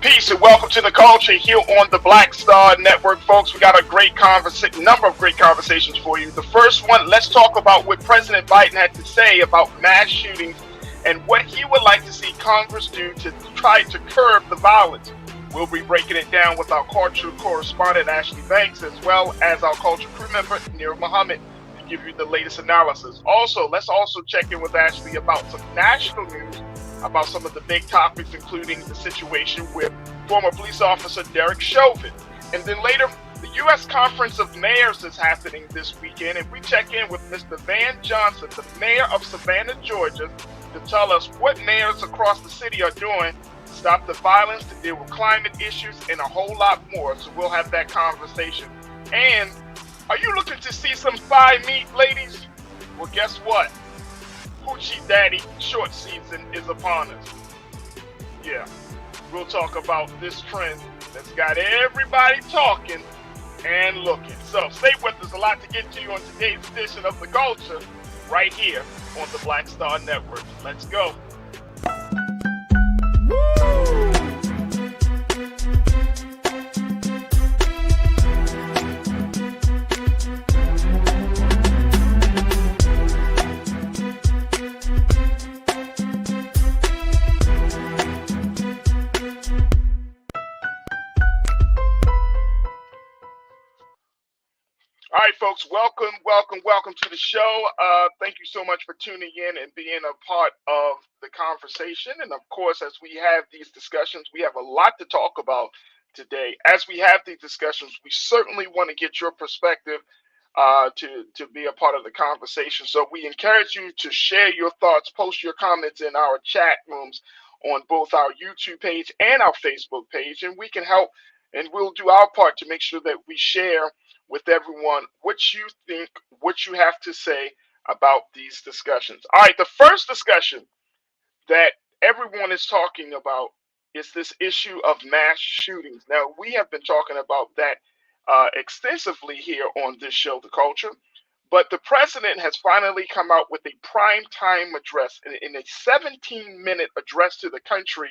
Peace and welcome to the culture here on the Black Star Network, folks. We got a great number of great conversations for you. The first one, let's talk about what President Biden had to say about mass shootings and what he would like to see Congress do to try to curb the violence. We'll be breaking it down with our culture correspondent Ashley Banks, as well as our culture crew member Nir Muhammad, to give you the latest analysis. Also, let's check in with Ashley about some national news, about some of the big topics, including the situation with former police officer Derek Chauvin. And then later, the U.S. Conference of Mayors is happening this weekend, and we check in with Mr. Van Johnson, the mayor of Savannah, Georgia, to tell us what mayors across the city are doing to stop the violence, to deal with climate issues, and a whole lot more. So we'll have that conversation. And are you looking to see some thigh meat, ladies? Well, guess what? Hoochie Daddy short season is upon us. Yeah, we'll talk about this trend that's got everybody talking and looking. So stay with us. A lot to get to you on today's edition of The Culture right here on the Black Star Network. Let's go. All right, folks, welcome to the show. Thank you so much for tuning in and being a part of the conversation. And of course, as we have these discussions, we have a lot to talk about today. As we have these discussions, we certainly want to get your perspective to be a part of the conversation. So we encourage you to share your thoughts, post your comments in our chat rooms on both our YouTube page and our Facebook page, and we can help, and we'll do our part to make sure that we share with everyone what you think, what you have to say about these discussions. All right, the first discussion that everyone is talking about is this issue of mass shootings. Now, we have been talking about that extensively here on this show, The Culture, but the president has finally come out with a prime time address. In a 17-minute address to the country,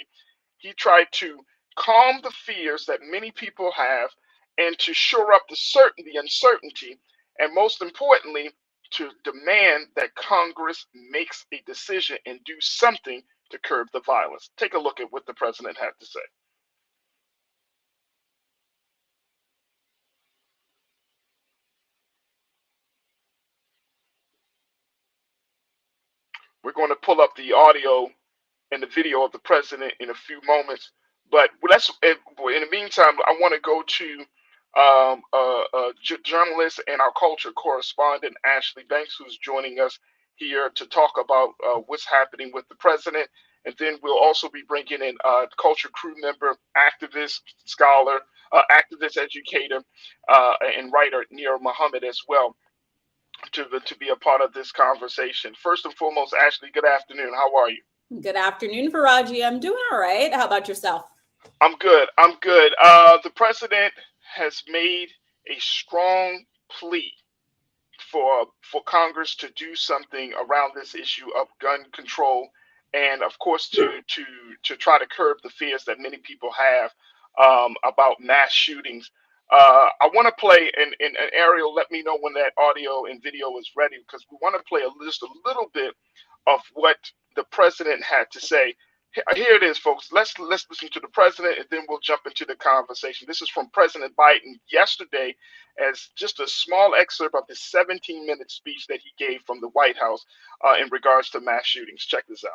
he tried to calm the fears that many people have and to shore up the uncertainty, and most importantly, to demand that Congress makes a decision and do something to curb the violence. Take a look at what the president had to say. We're going to pull up the audio and the video of the president in a few moments, but in the meantime, I want to go to journalist and our culture correspondent Ashley Banks, who's joining us here to talk about what's happening with the president. And then we'll also be bringing in culture crew member, activist, scholar, activist, educator, and writer Nir Muhammad as well to be a part of this conversation. First and foremost, Ashley, good afternoon. How are you? Good afternoon, Farajii. I'm doing all right. How about yourself? I'm good. The president has made a strong plea for Congress to do something around this issue of gun control, and of course to try to curb the fears that many people have about mass shootings. I want to play, and Ariel, let me know when that audio and video is ready, because we want to play just a little bit of what the president had to say. Here it is, folks. Let's listen to the president, and then we'll jump into the conversation. This is from President Biden yesterday, as just a small excerpt of his 17-minute speech that he gave from the White House in regards to mass shootings. Check this out.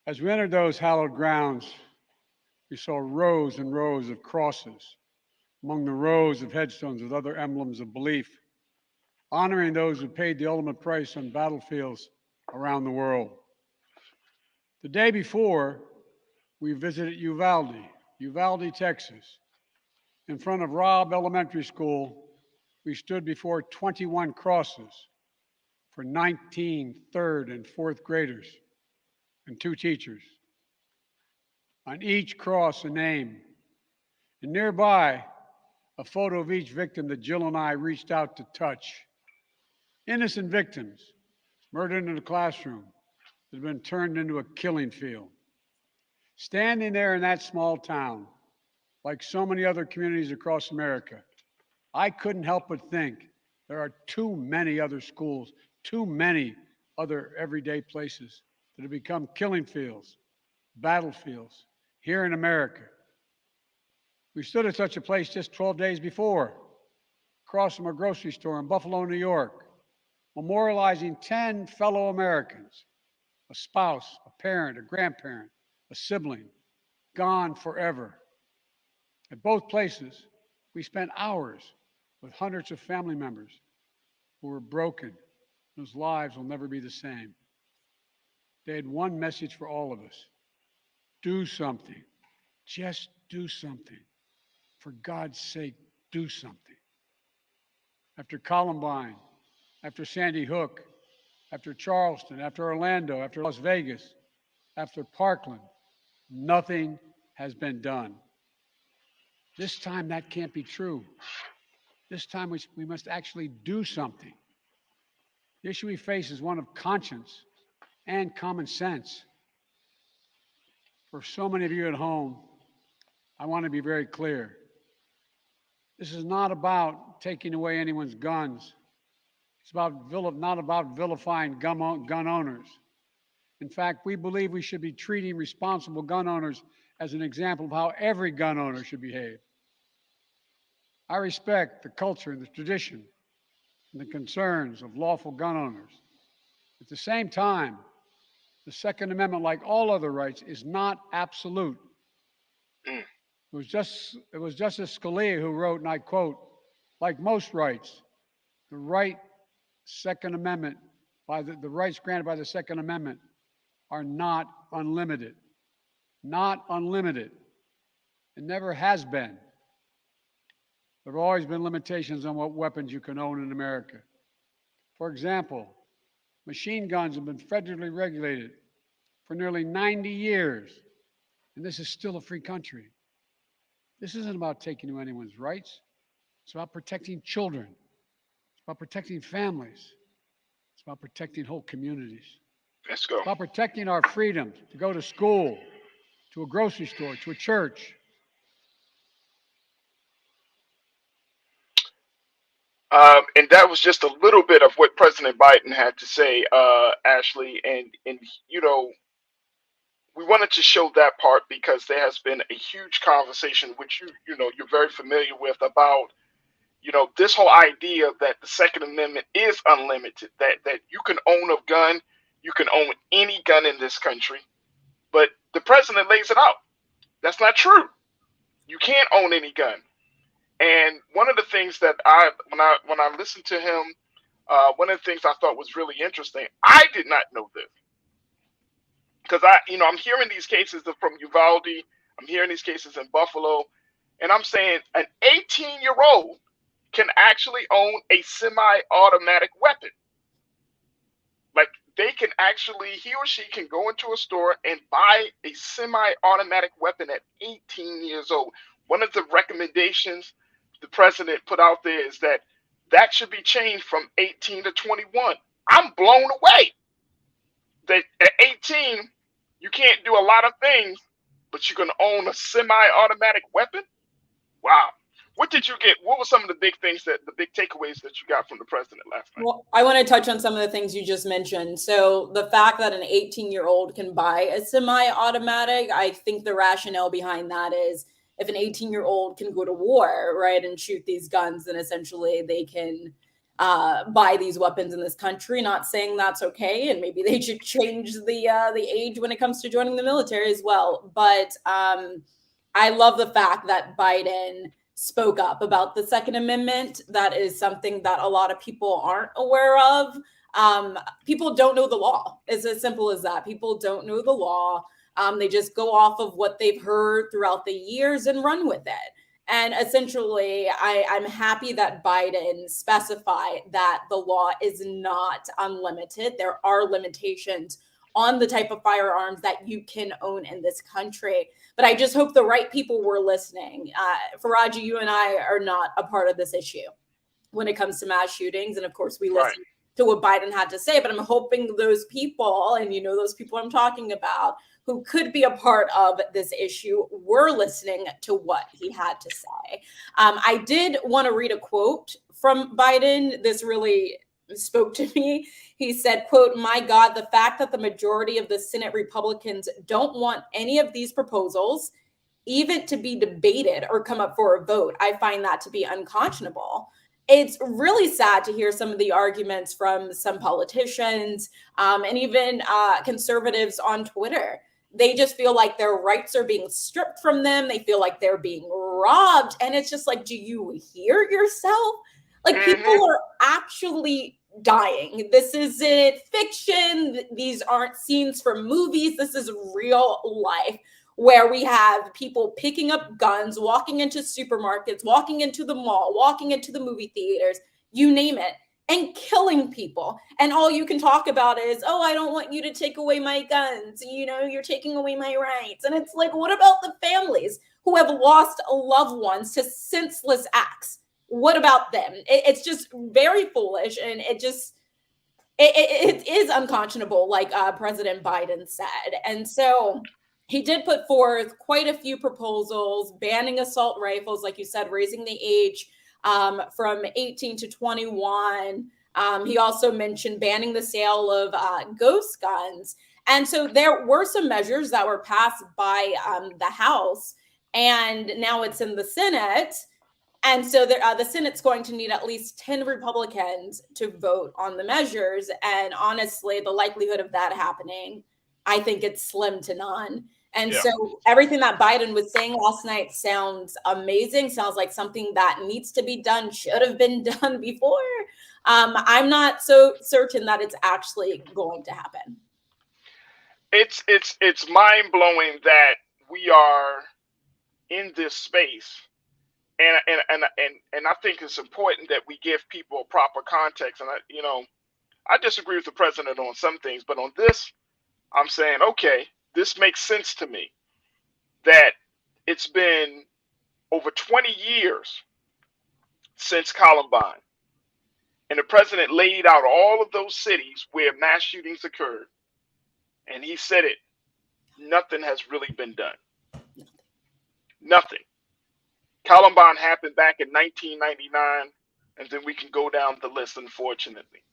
As we entered those hallowed grounds, we saw rows and rows of crosses among the rows of headstones with other emblems of belief, honoring those who paid the ultimate price on battlefields around the world. The day before, we visited Uvalde, Texas. In front of Robb Elementary School, we stood before 21 crosses for 19 third and fourth graders and 2 teachers. On each cross, a name, and nearby, a photo of each victim that Jill and I reached out to touch. Innocent victims murdered in a classroom that had been turned into a killing field. Standing there in that small town, like so many other communities across America, I couldn't help but think there are too many other schools, too many other everyday places that have become killing fields, battlefields here in America. We stood at such a place just 12 days before, across from a grocery store in Buffalo, New York, memorializing 10 fellow Americans, a spouse, a parent, a grandparent, a sibling, gone forever. At both places, we spent hours with hundreds of family members who were broken, whose lives will never be the same. They had one message for all of us: do something. Just do something. For God's sake, do something. After Columbine, after Sandy Hook, after Charleston, after Orlando, after Las Vegas, after Parkland, nothing has been done. This time that can't be true. This time we must actually do something. The issue we face is one of conscience and common sense. For so many of you at home, I want to be very clear. This is not about taking away anyone's guns. It's not about vilifying gun owners. In fact, we believe we should be treating responsible gun owners as an example of how every gun owner should behave. I respect the culture and the tradition and the concerns of lawful gun owners. At the same time, the Second Amendment, like all other rights, is not absolute. It was Justice Scalia who wrote, and I quote, "Like most rights, the rights granted by the Second Amendment are not unlimited." Not unlimited. It never has been. There have always been limitations on what weapons you can own in America. For example, machine guns have been federally regulated for nearly 90 years, and this is still a free country. This isn't about taking away anyone's rights. It's about protecting children. It's about protecting families. It's about protecting whole communities. Let's go. It's about protecting our freedom to go to school, to a grocery store, to a church. And that was just a little bit of what President Biden had to say, Ashley. And we wanted to show that part because there has been a huge conversation, which you're very familiar with, about this whole idea that the Second Amendment is unlimited, that you can own a gun, you can own any gun in this country, but the president lays it out. That's not true. You can't own any gun. And one of the things that when I listened to him, one of the things I thought was really interesting, I did not know this, because I'm hearing these cases from Uvalde, I'm hearing these cases in Buffalo, and I'm saying an 18-year-old can actually own a semi-automatic weapon. Like, they can actually, he or she can go into a store and buy a semi-automatic weapon at 18 years old. One of the recommendations the president put out there is that should be changed from 18 to 21. I'm blown away that at 18, you can't do a lot of things, but you can own a semi-automatic weapon? Wow. What did you get? What were some of the big takeaways that you got from the president last night? Well, I want to touch on some of the things you just mentioned. So the fact that an 18-year-old can buy a semi-automatic, I think the rationale behind that is if an 18-year-old can go to war, right, and shoot these guns, then essentially they can buy these weapons in this country. Not saying that's okay, and maybe they should change the age when it comes to joining the military as well. But I love the fact that Biden spoke up about the Second Amendment. That is something that a lot of people aren't aware of. People don't know the law. It's as simple as that. People don't know the law. They just go off of what they've heard throughout the years and run with it. And essentially, I'm happy that Biden specified that the law is not unlimited. There are limitations on the type of firearms that you can own in this country. But I just hope the right people were listening. Farajii, you and I are not a part of this issue when it comes to mass shootings. And of course, we listen to what Biden had to say. But I'm hoping those people, and those people I'm talking about, who could be a part of this issue were listening to what he had to say. I did want to read a quote from Biden. This really spoke to me. He said, quote, "My God, the fact that the majority of the Senate Republicans don't want any of these proposals even to be debated or come up for a vote, I find that to be unconscionable." It's really sad to hear some of the arguments from some politicians and even conservatives on Twitter. They just feel like their rights are being stripped from them. They feel like they're being robbed. And it's just like, do you hear yourself? Like, people are actually dying. This isn't fiction. These aren't scenes from movies. This is real life, where we have people picking up guns, walking into supermarkets, walking into the mall, walking into the movie theaters, you name it, and killing people. And all you can talk about is, oh, I don't want you to take away my guns. You know, you're taking away my rights. And it's like, what about the families who have lost loved ones to senseless acts? What about them? It's just very foolish. And it is unconscionable, like President Biden said. And so he did put forth quite a few proposals, banning assault rifles, like you said, raising the age from 18 to 21. He also mentioned banning the sale of ghost guns. And so there were some measures that were passed by the House, and now it's in the Senate. And so the Senate's going to need at least 10 Republicans to vote on the measures. And honestly, the likelihood of that happening, I think it's slim to none. And so everything that Biden was saying last night sounds amazing, sounds like something that needs to be done, should have been done before. I'm not so certain that it's actually going to happen. It's mind-blowing that we are in this space. And I think it's important that we give people proper context. And I disagree with the president on some things, but on this, I'm saying, okay, this makes sense to me, that it's been over 20 years since Columbine, and the president laid out all of those cities where mass shootings occurred, and he said it, nothing has really been done. Nothing. Columbine happened back in 1999, and then we can go down the list, unfortunately.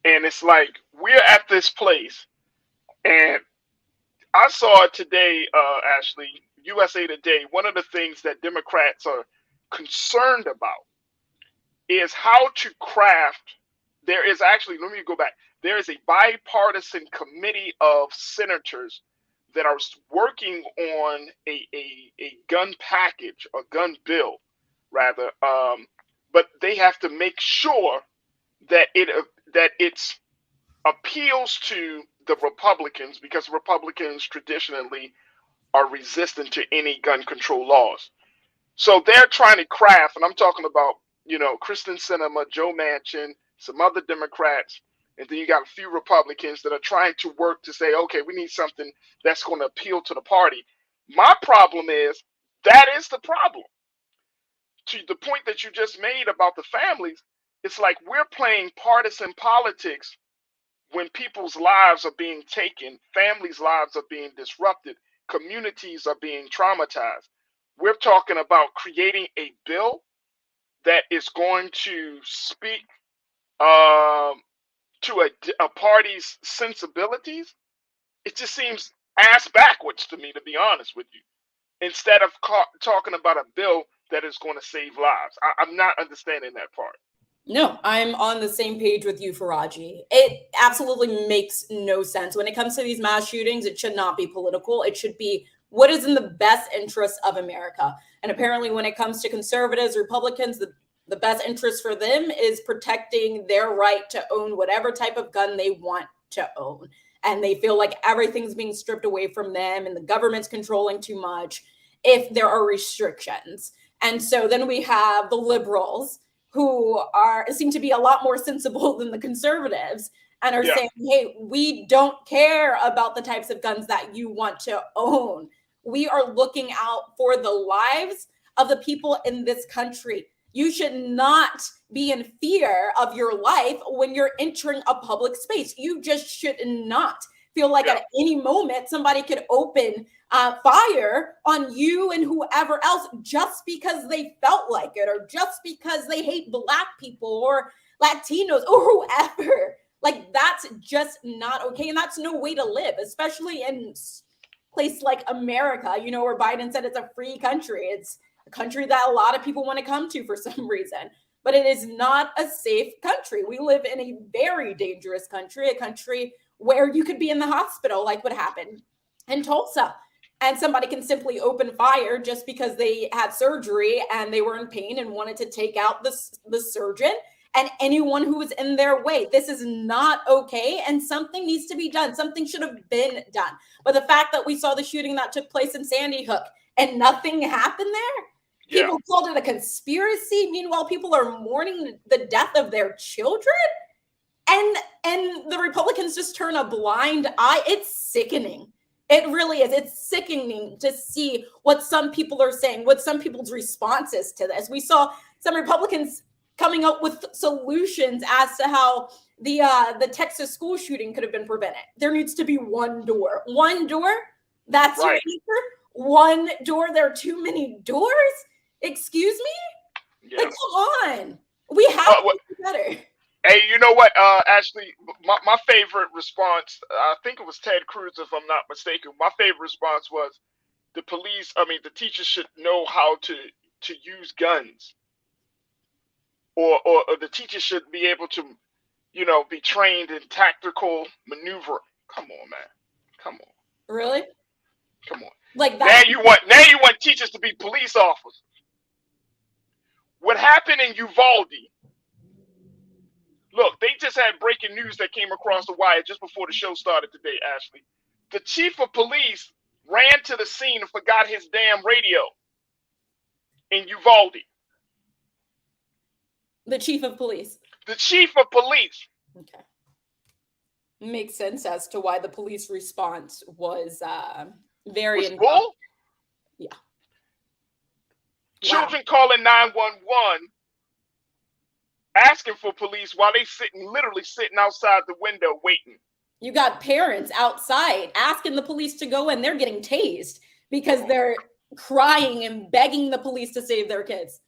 And it's like, we're at this place, and I saw it today, Ashley, USA Today. One of the things that Democrats are concerned about is how to craft. There is actually, let me go back. There is a bipartisan committee of senators that are working on a gun package, a gun bill, rather. But they have to make sure that it's appeals to the Republicans, because Republicans traditionally are resistant to any gun control laws. So they're trying to craft, and I'm talking about, Kristen Sinema, Joe Manchin, some other Democrats, and then you got a few Republicans that are trying to work to say, okay, we need something that's going to appeal to the party. My problem is, that is the problem. To the point that you just made about the families, it's like we're playing partisan politics when people's lives are being taken, families' lives are being disrupted, communities are being traumatized. We're talking about creating a bill that is going to speak to a party's sensibilities. It just seems ass backwards to me, to be honest with you, instead of talking about a bill that is going to save lives. I'm not understanding that part. No, I'm on the same page with you, Farajii. It absolutely makes no sense. When it comes to these mass shootings, it should not be political. It should be what is in the best interest of America. And apparently when it comes to conservatives, Republicans, the best interest for them is protecting their right to own whatever type of gun they want to own. And they feel like everything's being stripped away from them and the government's controlling too much if there are restrictions. And so then we have the liberals, who seem to be a lot more sensible than the conservatives, and are saying, hey, we don't care about the types of guns that you want to own. We are looking out for the lives of the people in this country. You should not be in fear of your life when you're entering a public space. You just should not feel like Yeah. at any moment somebody could open fire on you and whoever else just because they felt like it, or just because they hate Black people or Latinos or whoever. Like, that's just not okay. And that's no way to live, especially in place like America, you know, where Biden said it's a free country. It's a country that a lot of people want to come to for some reason, but it is not a safe country. We live in a very dangerous country, a country where you could be in the hospital, like what happened in Tulsa, and somebody can simply open fire just because they had surgery and they were in pain and wanted to take out the surgeon and anyone who was in their way. This is not okay, and something needs to be done. Something should have been done. But the fact that we saw the shooting that took place in Sandy Hook and nothing happened there, people called it a conspiracy. Meanwhile, people are mourning the death of their children, and the Republicans just turn a blind eye. It's sickening. It really is. It's sickening to see what some people are saying, what some people's responses to this. We saw some Republicans coming up with solutions as to how the Texas school shooting could have been prevented. There needs to be one door. One door? That's right. Your answer? One door? There are too many doors? Excuse me? Yeah. Like, come on. We have to do better. Hey, you know what, Ashley, my favorite response, I think it was Ted Cruz, if I'm not mistaken. My favorite response was the teachers should know how to use guns. Or the teachers should be able to, be trained in tactical maneuver. Come on, man. Come on. Really? Come on. Like that. Now you want teachers to be police officers. What happened in Uvalde? Look, they just had breaking news that came across the wire just before the show started today, Ashley. The chief of police ran to the scene and forgot his damn radio in Uvalde. The chief of police. The chief of police. Okay. Makes sense as to why the police response was very bull? Yeah. Children calling 911, asking for police while they literally sitting outside the window waiting. You got parents outside asking the police to go in. They're getting tased because they're crying and begging the police to save their kids.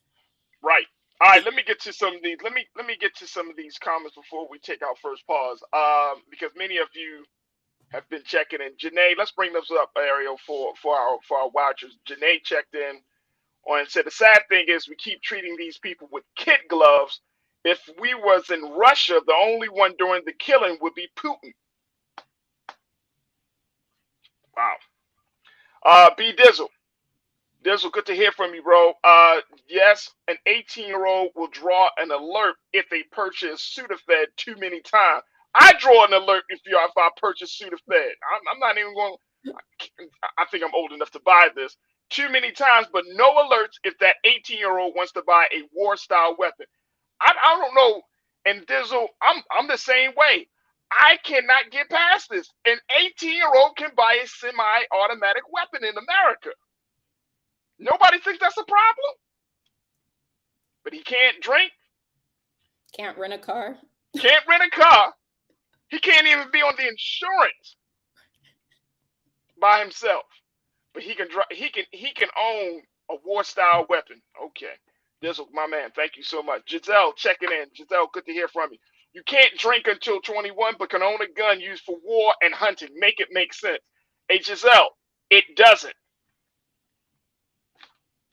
Right. All right, let me get to some of these. Let me get to some of these comments before we take our first pause. Because many of you have been checking in. Janae, let's bring those up, Ariel, for our watchers. Janae checked in and said the sad thing is we keep treating these people with kid gloves. If we was in Russia, the only one doing the killing would be Putin. Wow. B Dizzle. Dizzle, good to hear from you, bro. Yes, an 18-year-old will draw an alert if they purchase Sudafed too many times. I draw an alert if I purchase Sudafed. I'm not even going. I think I'm old enough to buy this too many times, but no alerts if that 18-year-old wants to buy a war-style weapon. I don't know. And Dizzle, I'm the same way. I cannot get past this. An 18-year-old can buy a semi-automatic weapon in America. Nobody thinks that's a problem. But he can't drink. Can't rent a car. Can't rent a car. He can't even be on the insurance by himself. But he can own a war-style weapon. Okay. This was my man. Thank you so much. Giselle, checking in. Giselle, good to hear from you. You can't drink until 21, but can own a gun used for war and hunting. Make it make sense. Hey, Giselle, it doesn't.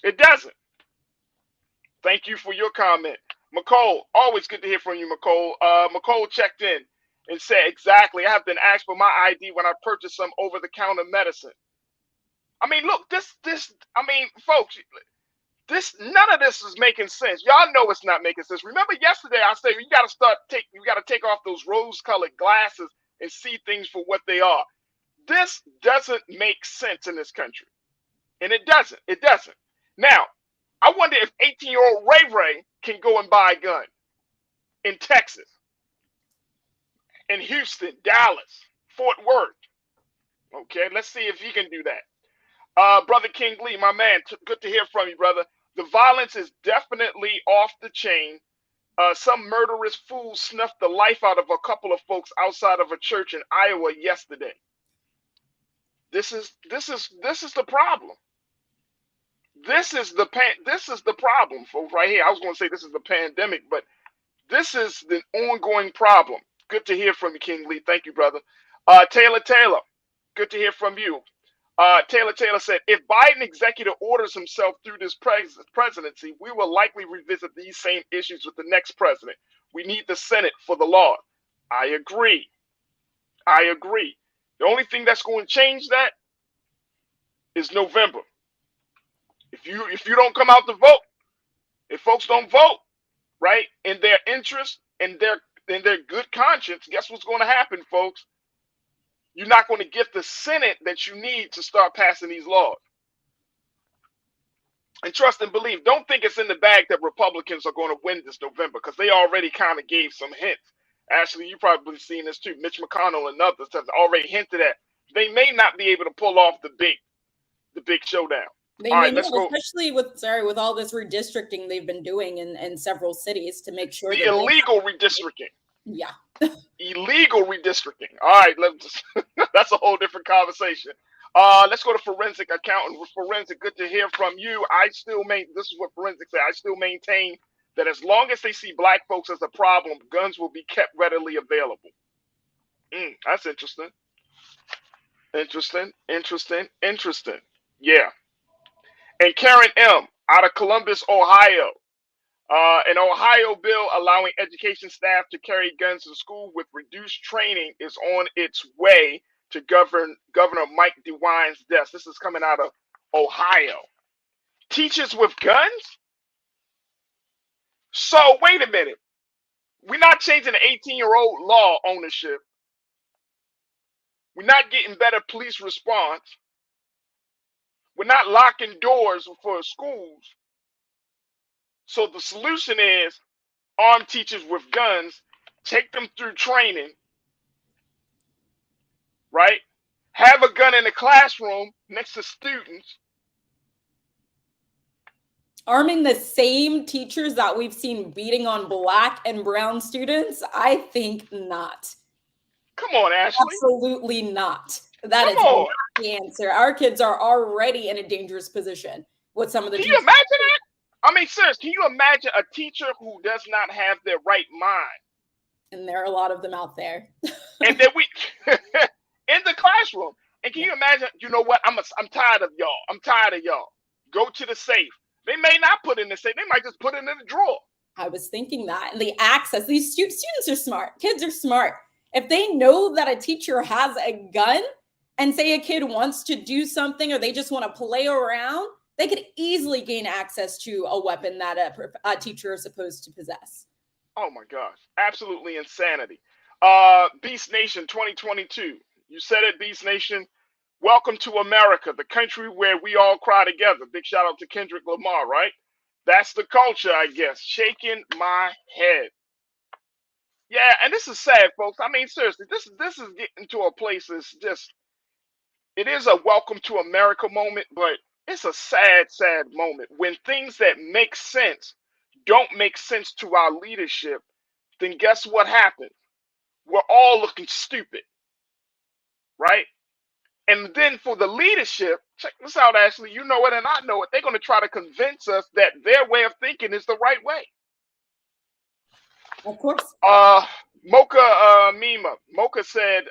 It doesn't. Thank you for your comment. McCole, always good to hear from you, McCole. McCole checked in and said, exactly, I have been asked for my ID when I purchased some over-the-counter medicine. I mean, look, folks, none of this is making sense. Y'all know it's not making sense. Remember yesterday I said you got to take off those rose-colored glasses and see things for what they are. This doesn't make sense in this country. And it doesn't. It doesn't. Now, I wonder if 18-year-old Ray Ray can go and buy a gun in Texas, in Houston, Dallas, Fort Worth. Okay, let's see if he can do that. Brother King Lee, my man, good to hear from you, brother. The violence is definitely off the chain. Some murderous fool snuffed the life out of a couple of folks outside of a church in Iowa yesterday. This is the problem. This is the problem, folks, right here. I was going to say this is the pandemic, but this is the ongoing problem. Good to hear from you, King Lee. Thank you, brother. Taylor, good to hear from you. Taylor said, if Biden executive orders himself through this presidency, we will likely revisit these same issues with the next president. We need the Senate for the law. I agree. The only thing that's going to change that is November. If you don't come out to vote, if folks don't vote, right, in their interest and their good conscience, guess what's going to happen, folks? You're not going to get the Senate that you need to start passing these laws. And trust and believe, don't think it's in the bag that Republicans are going to win this November, because they already kind of gave some hints. Ashley, you probably seen this too. Mitch McConnell and others have already hinted at they may not be able to pull off the big showdown. They all may right, let's not, go. especially with all this redistricting they've been doing in several cities to make sure The that illegal redistricting. Yeah. Illegal redistricting. All right, that's a whole different conversation. Let's go to forensic accountant. Forensic, good to hear from you. This is what forensic said. I still maintain that as long as they see black folks as a problem, guns will be kept readily available. That's interesting. Interesting. Yeah. And Karen M. out of Columbus, Ohio. An Ohio bill allowing education staff to carry guns to school with reduced training is on its way to Governor Mike DeWine's desk. This is coming out of Ohio. Teachers with guns? So wait a minute. We're not changing the 18-year-old law ownership. We're not getting better police response. We're not locking doors for schools. So the solution is arm teachers with guns, take them through training, right? Have a gun in the classroom next to students. Arming the same teachers that we've seen beating on black and brown students? I think not. Come on, Ashley. Absolutely not. That is not the answer. Our kids are already in a dangerous position with some of the Can you imagine that? I mean, seriously, can you imagine a teacher who does not have their right mind? And there are a lot of them out there. And then in the classroom. And can you imagine, you know what? I'm tired of y'all. Go to the safe. They may not put in the safe. They might just put it in the drawer. I was thinking that. And the access, these students are smart. Kids are smart. If they know that a teacher has a gun and say a kid wants to do something or they just want to play around, they could easily gain access to a weapon that a teacher is supposed to possess. Oh my gosh. Absolutely insanity. Beast Nation 2022. You said it, Beast Nation. Welcome to America, the country where we all cry together. Big shout out to Kendrick Lamar, right? That's the culture, I guess. Shaking my head. Yeah, and this is sad, folks. I mean, seriously, this is getting to a place that's just, it is a welcome to America moment, but it's a sad moment. When things that make sense don't make sense to our leadership, then guess what happens? We're all looking stupid, right? And then for the leadership, check this out, Ashley, you know it and I know it. They're going to try to convince us that their way of thinking is the right way. Of course. Mocha said,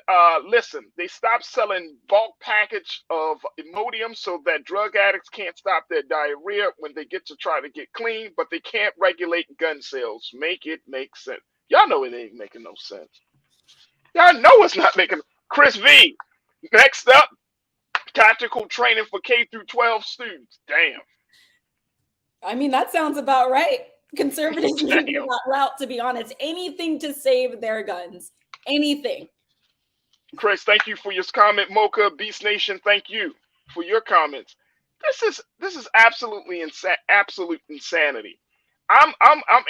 listen, they stopped selling bulk package of Imodium so that drug addicts can't stop their diarrhea when they get to try to get clean, but they can't regulate gun sales. Make it make sense. Y'all know it ain't making no sense. Y'all know it's not making. Chris V, next up, tactical training for K through 12 students. Damn. I mean, that sounds about right. Conservatives go that route, to be honest. Anything to save their guns. Anything. Chris, thank you for your comment. Mocha, Beast Nation, thank you for your comments. This is absolutely absolute insanity. I'm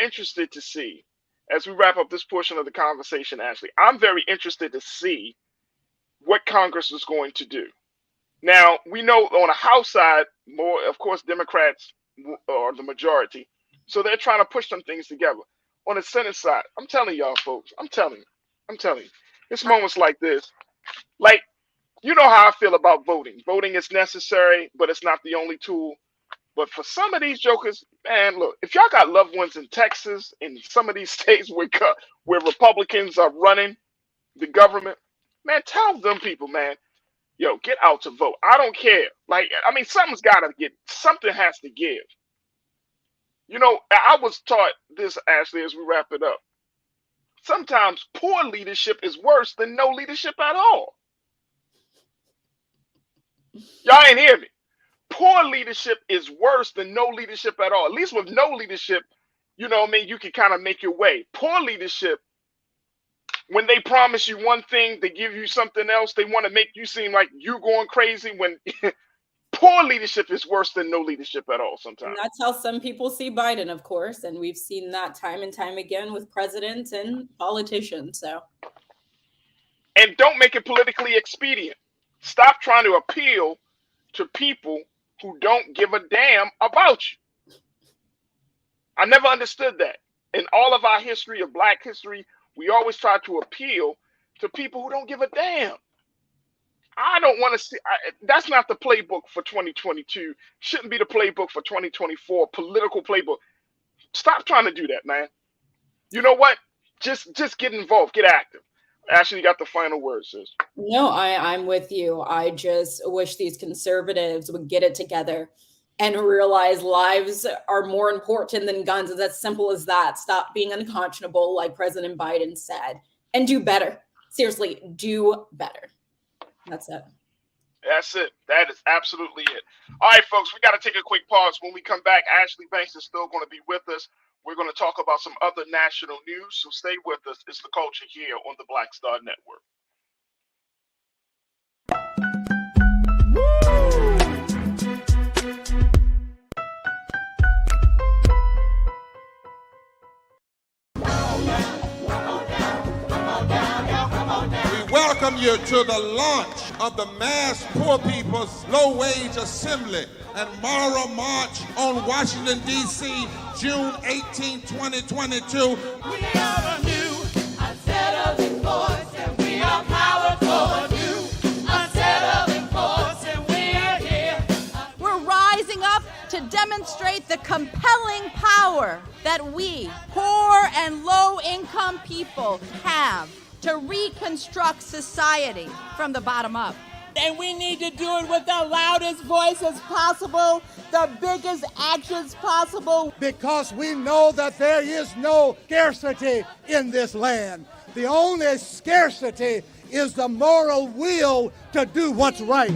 interested to see, as we wrap up this portion of the conversation, Ashley, I'm very interested to see what Congress is going to do. Now, we know on the House side, more, of course, Democrats are the majority. So they're trying to push some things together. On the Senate side, I'm telling y'all, folks, I'm telling you, it's moments like this. Like, You know how I feel about voting. Voting is necessary, but it's not the only tool. But for some of these jokers, man, look, if y'all got loved ones in Texas, in some of these states where Republicans are running the government, man, tell them people, man, yo, get out to vote. I don't care. Like, I mean, something has to give. You know, I was taught this, Ashley, as we wrap it up. Sometimes poor leadership is worse than no leadership at all. Y'all ain't hear me. Poor leadership is worse than no leadership at all. At least with no leadership, you know what I mean, you can kind of make your way. Poor leadership, when they promise you one thing, they give you something else. They want to make you seem like you going crazy when poor leadership is worse than no leadership at all sometimes. And that's how some people see Biden, of course. And we've seen that time and time again with presidents and politicians. So, and don't make it politically expedient. Stop trying to appeal to people who don't give a damn about you. I never understood that. In all of our history of Black history, we always try to appeal to people who don't give a damn. I don't want to see, that's not the playbook for 2022. Shouldn't be the playbook for 2024, political playbook. Stop trying to do that, man. You know what? Just get involved, get active. Ashley, you got the final word, sis. No, I'm with you. I just wish these conservatives would get it together and realize lives are more important than guns. It's as simple as that. Stop being unconscionable, like President Biden said, and do better. Seriously, do better. That's it. That's it. That is absolutely it. All right, folks, we got to take a quick pause. When we come back, Ashley Banks is still going to be with us. We're going to talk about some other national news, so stay with us. It's The Culture here on the Black Star Network. Welcome you to the launch of the Mass Poor People's Low Wage Assembly and Moral March on Washington, D.C., June 18, 2022. We are a new, unsettling force, and we are powerful. New, unsettling force, and we are here. We're rising up to demonstrate the compelling power that we, poor and low-income people, have to reconstruct society from the bottom up. And we need to do it with the loudest voices possible, the biggest actions possible. Because we know that there is no scarcity in this land. The only scarcity is the moral will to do what's right.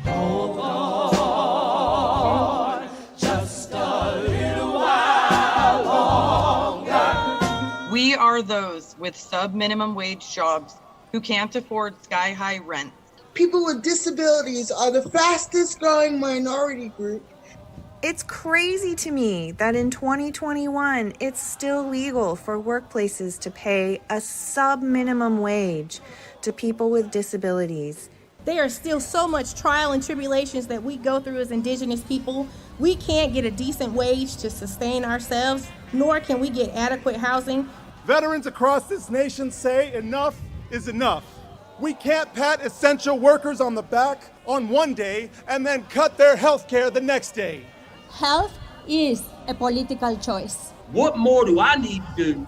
Hold on, just a little while longer. We are those with sub-minimum wage jobs who can't afford sky-high rent. People with disabilities are the fastest growing minority group. It's crazy to me that in 2021, it's still legal for workplaces to pay a sub-minimum wage to people with disabilities. There are still so much trial and tribulations that we go through as Indigenous people. We can't get a decent wage to sustain ourselves, nor can we get adequate housing. Veterans across this nation say enough is enough. We can't pat essential workers on the back on one day and then cut their health care the next day. Health is a political choice. What more do I need to do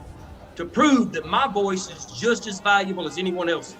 to prove that my voice is just as valuable as anyone else's?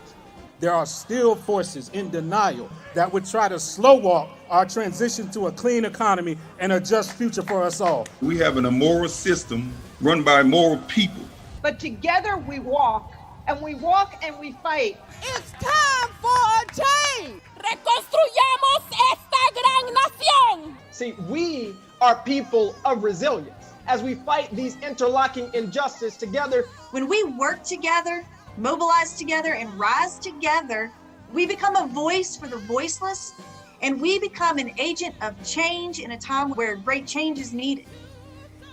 There are still forces in denial that would try to slow walk our transition to a clean economy and a just future for us all. We have an immoral system run by immoral people. But together we walk, and we walk and we fight. It's time for a change! Reconstruyamos esta gran nación! See, we are people of resilience. As we fight these interlocking injustices together. When we work together, mobilize together, and rise together, we become a voice for the voiceless, and we become an agent of change in a time where great change is needed.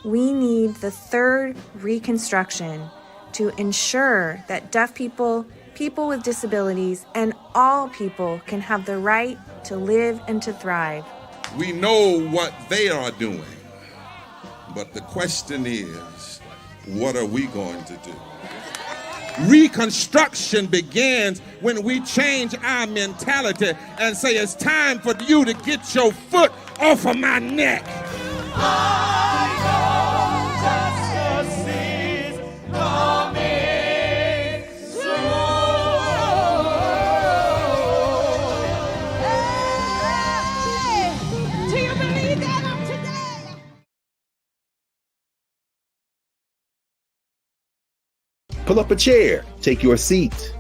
We need the third Reconstruction to ensure that deaf people, people with disabilities, and all people can have the right to live and to thrive. We know what they are doing, but the question is, what are we going to do? Reconstruction begins when we change our mentality and say it's time for you to get your foot off of my neck. Pull up a chair, take your seat.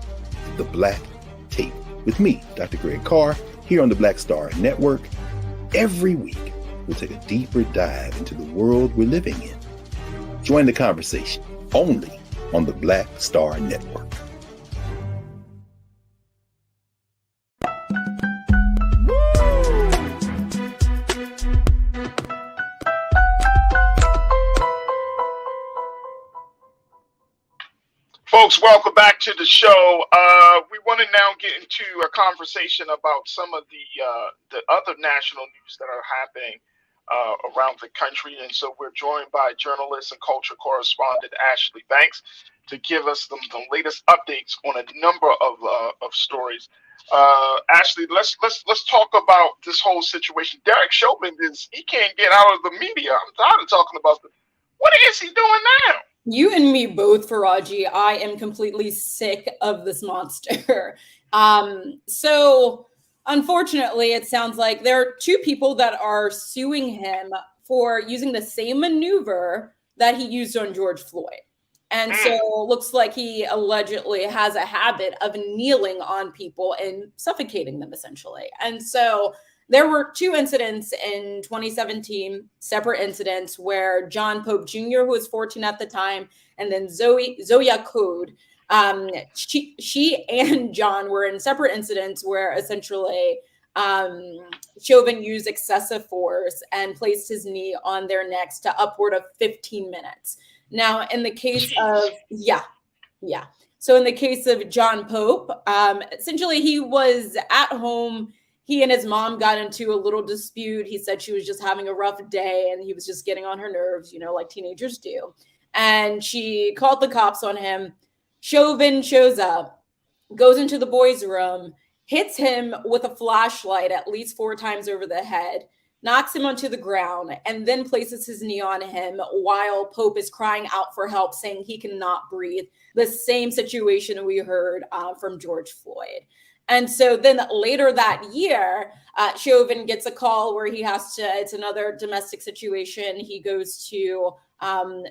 The Black Tape with me, Dr. Greg Carr, here on the Black Star Network. Every week, we'll take a deeper dive into the world we're living in. Join the conversation only on the Black Star Network. Folks, welcome back to the show. We want to now get into a conversation about some of the other national news that are happening around the country. And so we're joined by journalist and culture correspondent Ashley Banks to give us the latest updates on a number of stories. Ashley, let's talk about this whole situation. Derek Chauvin he can't get out of the media. I'm tired of talking about what is he doing now? You and me both, Farajii. I am completely sick of this monster. So unfortunately, it sounds like there are two people that are suing him for using the same maneuver that he used on George Floyd. And so it looks like he allegedly has a habit of kneeling on people and suffocating them, essentially. And so there were two incidents in 2017, separate incidents, where John Pope Jr., who was 14 at the time, and then Zoya Code, she and John were in separate incidents where essentially Chauvin used excessive force and placed his knee on their necks to upward of 15 minutes. Now, in the case of, So in the case of John Pope, essentially he was at home. He and his mom got into a little dispute. He said she was just having a rough day and he was just getting on her nerves, like teenagers do. And she called the cops on him. Chauvin shows up, goes into the boys' room, hits him with a flashlight at least 4 times over the head, knocks him onto the ground, and then places his knee on him while Pope is crying out for help, saying he cannot breathe. The same situation we heard from George Floyd. And so then later that year, Chauvin gets a call where he has to, it's another domestic situation. He goes to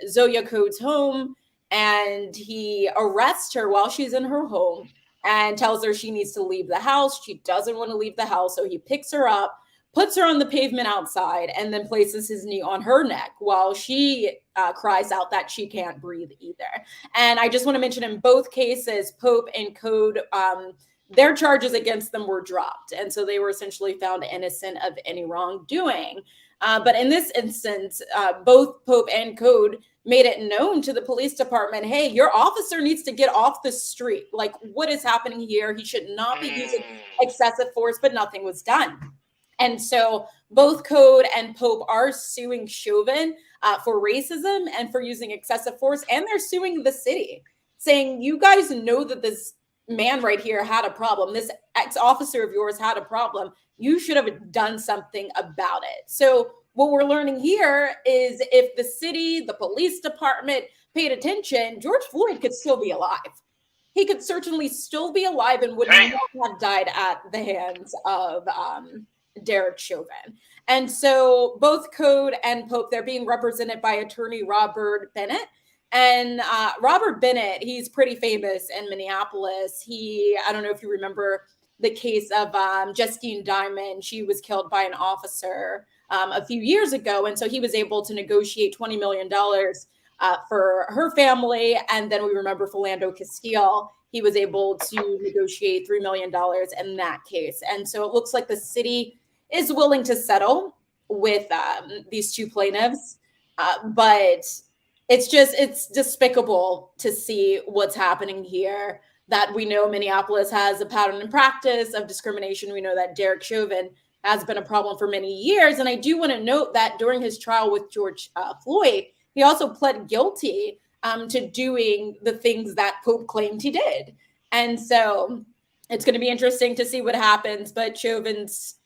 Zoya Code's home and he arrests her while she's in her home and tells her she needs to leave the house. She doesn't want to leave the house. So he picks her up, puts her on the pavement outside, and then places his knee on her neck while she cries out that she can't breathe either. And I just want to mention in both cases, Pope and Code, their charges against them were dropped. And so they were essentially found innocent of any wrongdoing. But in this instance, both Pope and Code made it known to the police department, hey, your officer needs to get off the street. Like, what is happening here? He should not be using excessive force, but nothing was done. And so both Code and Pope are suing Chauvin for racism and for using excessive force. And they're suing the city, saying, you guys know that this man right here had a problem. This ex-officer of yours had a problem. You should have done something about it. So what we're learning here is if the city, the police department paid attention, George Floyd could still be alive. He could certainly still be alive and would not have died at the hands of Derek Chauvin. And so both Code and Pope, they're being represented by attorney Robert Bennett. And Robert Bennett, he's pretty famous in Minneapolis. I don't know if you remember the case of Justine Diamond. She was killed by an officer a few years ago. And so he was able to negotiate $20 million for her family. And then we remember Philando Castile. He was able to negotiate $3 million in that case. And so it looks like the city is willing to settle with these two plaintiffs. But it's despicable to see what's happening here, that we know Minneapolis has a pattern and practice of discrimination. We know that Derek Chauvin has been a problem for many years. And I do want to note that during his trial with George Floyd, he also pled guilty to doing the things that Pope claimed he did. And so it's going to be interesting to see what happens. But Chauvin's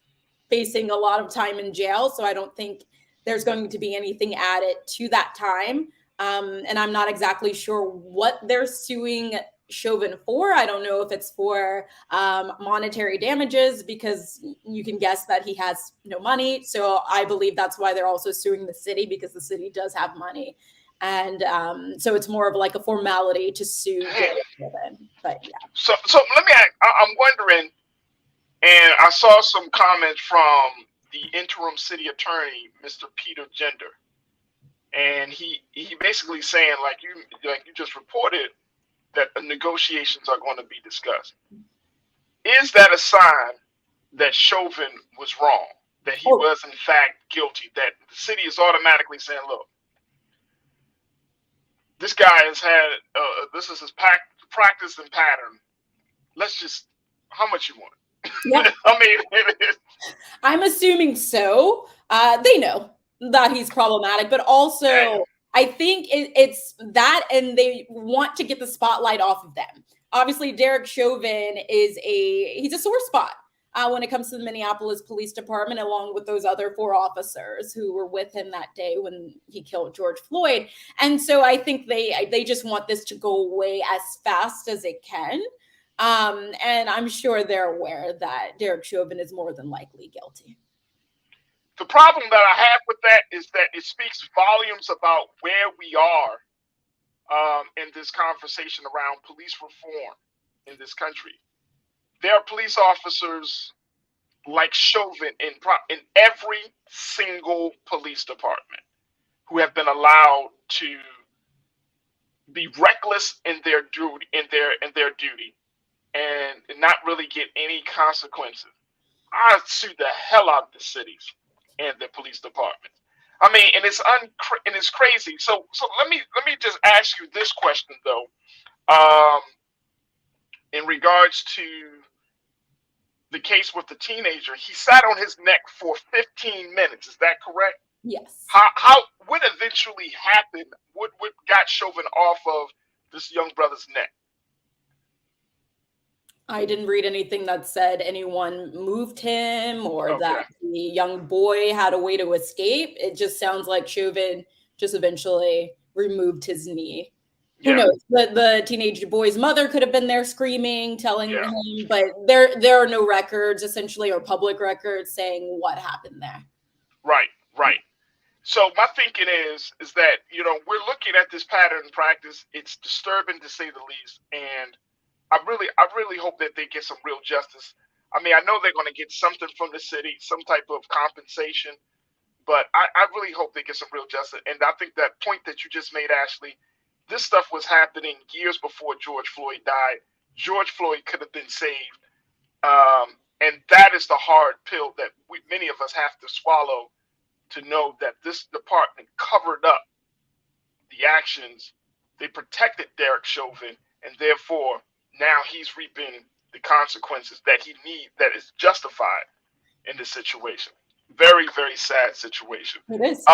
facing a lot of time in jail, so I don't think there's going to be anything added to that time. And I'm not exactly sure what they're suing Chauvin for. I don't know if it's for monetary damages, because you can guess that he has no money. So I believe that's why they're also suing the city, because the city does have money. And so it's more of like a formality to sue Chauvin. But yeah. So let me ask, I'm wondering, and I saw some comments from the interim city attorney, Mr. Peter Gender. And he basically saying, like you just reported, that the negotiations are going to be discussed. Is that a sign that Chauvin was wrong, that he was in fact guilty, that the city is automatically saying, look, this guy has had, this is his practice and pattern. Let's just, how much you want? Yeah. I mean, I'm assuming so. They know that he's problematic, but also I think it's that, and they want to get the spotlight off of them. Obviously, Derek Chauvin he's a sore spot when it comes to the Minneapolis Police Department, along with those other 4 officers who were with him that day when he killed George Floyd. And so I think they just want this to go away as fast as it can. And I'm sure they're aware that Derek Chauvin is more than likely guilty. The problem that I have with that is that it speaks volumes about where we are in this conversation around police reform in this country. There are police officers like Chauvin in every single police department who have been allowed to be reckless in their duty, and not really get any consequences. I sue the hell out of the cities and the police department. I mean, and it's crazy. So let me just ask you this question though, in regards to the case with the teenager. He sat on his neck for 15 minutes. Is that correct? Yes. What eventually happened? What got Chauvin off of this young brother's neck? I didn't read anything that said anyone moved him or that the young boy had a way to escape. It just sounds like Chauvin just eventually removed his knee. Who knows? The teenage boy's mother could have been there screaming, telling him, but there are no records, essentially, or public records saying what happened there. Right. So my thinking is that, we're looking at this pattern in practice. It's disturbing to say the least, and I really hope that they get some real justice. I mean, I know they're going to get something from the city, some type of compensation, but I really hope they get some real justice. And I think that point that you just made, Ashley, this stuff was happening years before George Floyd died. George Floyd could have been saved. And that is the hard pill that many of us have to swallow, to know that this department covered up the actions. They protected Derek Chauvin, and therefore now he's reaping the consequences that that is justified in this situation. Very, very sad situation. It is.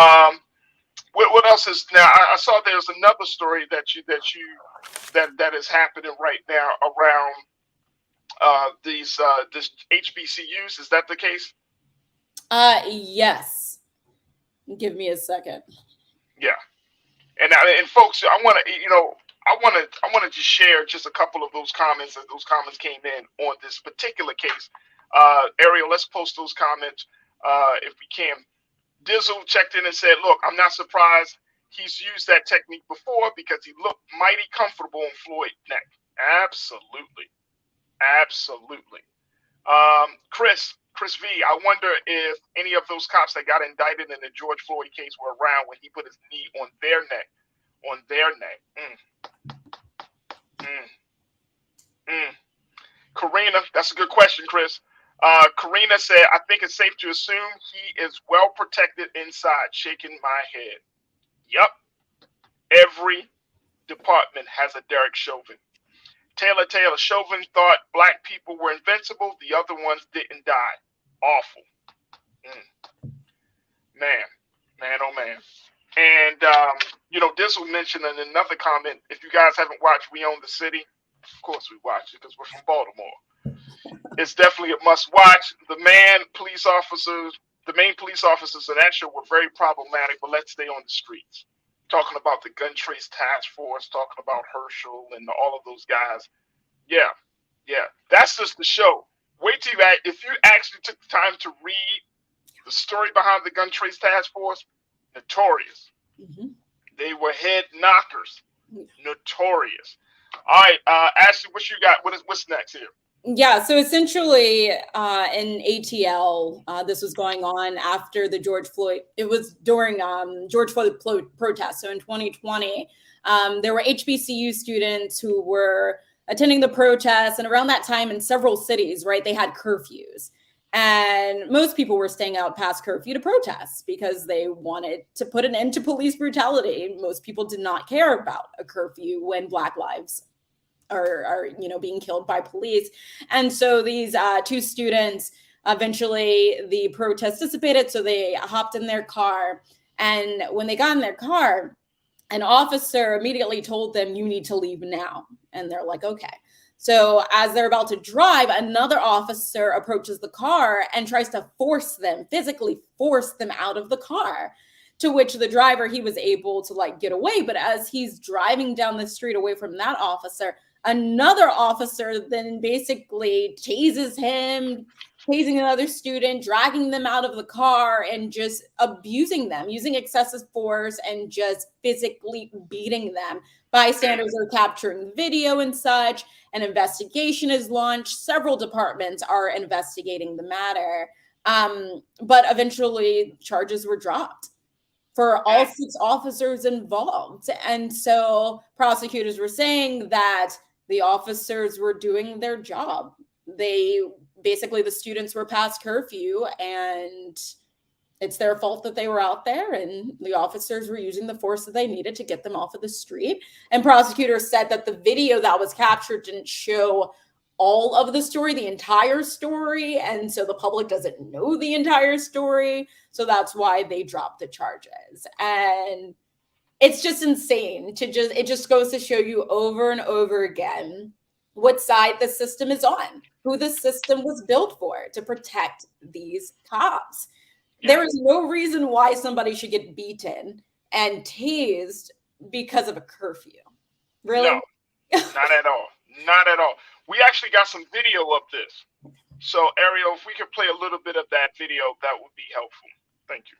What else is now? I saw there's another story that is happening right now around this HBCUs. Is that the case? Yes. Give me a second. Yeah, and folks, I want to just share just a couple of those comments as those comments came in on this particular case. Ariel, let's post those comments if we can. Dizzle checked in and said, look, I'm not surprised he's used that technique before because he looked mighty comfortable in Floyd's neck. Absolutely. Chris V, I wonder if any of those cops that got indicted in the George Floyd case were around when he put his knee on their neck. Karina, that's a good question, Chris. Karina said, I think it's safe to assume he is well protected inside, shaking my head. Yep. Every department has a Derek Chauvin. Taylor, Chauvin thought black people were invincible. The other ones didn't die. Awful. Man, oh man. And You know, this will mention in another comment. If you guys haven't watched We Own the City, of course we watch it because we're from Baltimore. It's definitely a must watch. The main police officers in that show were very problematic, but let's stay on the streets. Talking about the Gun Trace Task Force, talking about Herschel and all of those guys. Yeah, yeah. That's just the show. Wait till if you actually took the time to read the story behind the Gun Trace Task Force, notorious. Mm-hmm. They were head knockers. Notorious. All right, Ashley, what you got? What's next here? Yeah, so essentially in ATL, this was going on after the George Floyd, it was during George Floyd protests. So in 2020, there were HBCU students who were attending the protests. And around that time in several cities, right, they had curfews. And most people were staying out past curfew to protest because they wanted to put an end to police brutality. Most people did not care about a curfew when Black lives are being killed by police. And so these two students, eventually the protest dissipated, so they hopped in their car. And when they got in their car, an officer immediately told them, "You need to leave now." And they're like, okay. So as they're about to drive, another officer approaches the car and tries to physically force them out of the car. To which the driver, he was able to get away. But as he's driving down the street away from that officer, another officer then basically tases him, tasing another student, dragging them out of the car and just abusing them, using excessive force and just physically beating them. Bystanders are capturing video and such. An investigation is launched. Several departments are investigating the matter. But eventually charges were dropped for all 6 officers involved. And so prosecutors were saying that the officers were doing their job. The students were past curfew and it's their fault that they were out there, and the officers were using the force that they needed to get them off of the street. And prosecutors said that the video that was captured didn't show all of the story, the entire story. And so the public doesn't know the entire story. So that's why they dropped the charges. And it's just insane it just goes to show you over and over again what side the system is on, who the system was built for, to protect these cops. There is no reason why somebody should get beaten and tased because of a curfew. Really? No, not at all. Not at all. We actually got some video of this. So, Ariel, if we could play a little bit of that video, that would be helpful. Thank you.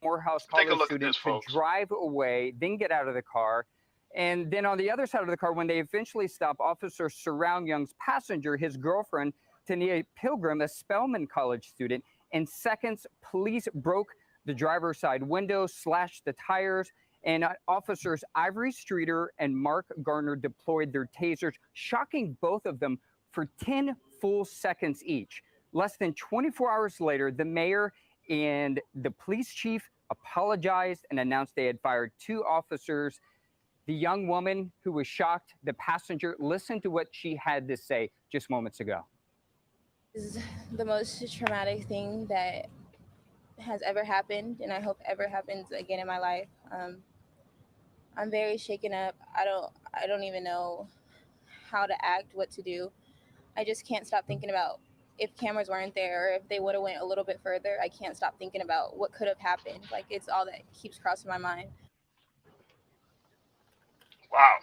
Morehouse College students to drive away, then get out of the car. And then on the other side of the car, when they eventually stop, officers surround Young's passenger, his girlfriend, Tania Pilgrim, a Spelman College student. In seconds, police broke the driver's side window, slashed the tires, and officers Ivory Streeter and Mark Garner deployed their tasers, shocking both of them for 10 full seconds each. Less than 24 hours later, the mayor and the police chief apologized and announced they had fired 2 officers. The young woman who was shocked, the passenger, listened to what she had to say just moments ago. This is the most traumatic thing that has ever happened, and I hope ever happens again in my life. I'm very shaken up. I don't even know how to act, what to do. I just can't stop thinking about if cameras weren't there or if they would have went a little bit further. I can't stop thinking about what could have happened. It's all that keeps crossing my mind. Wow.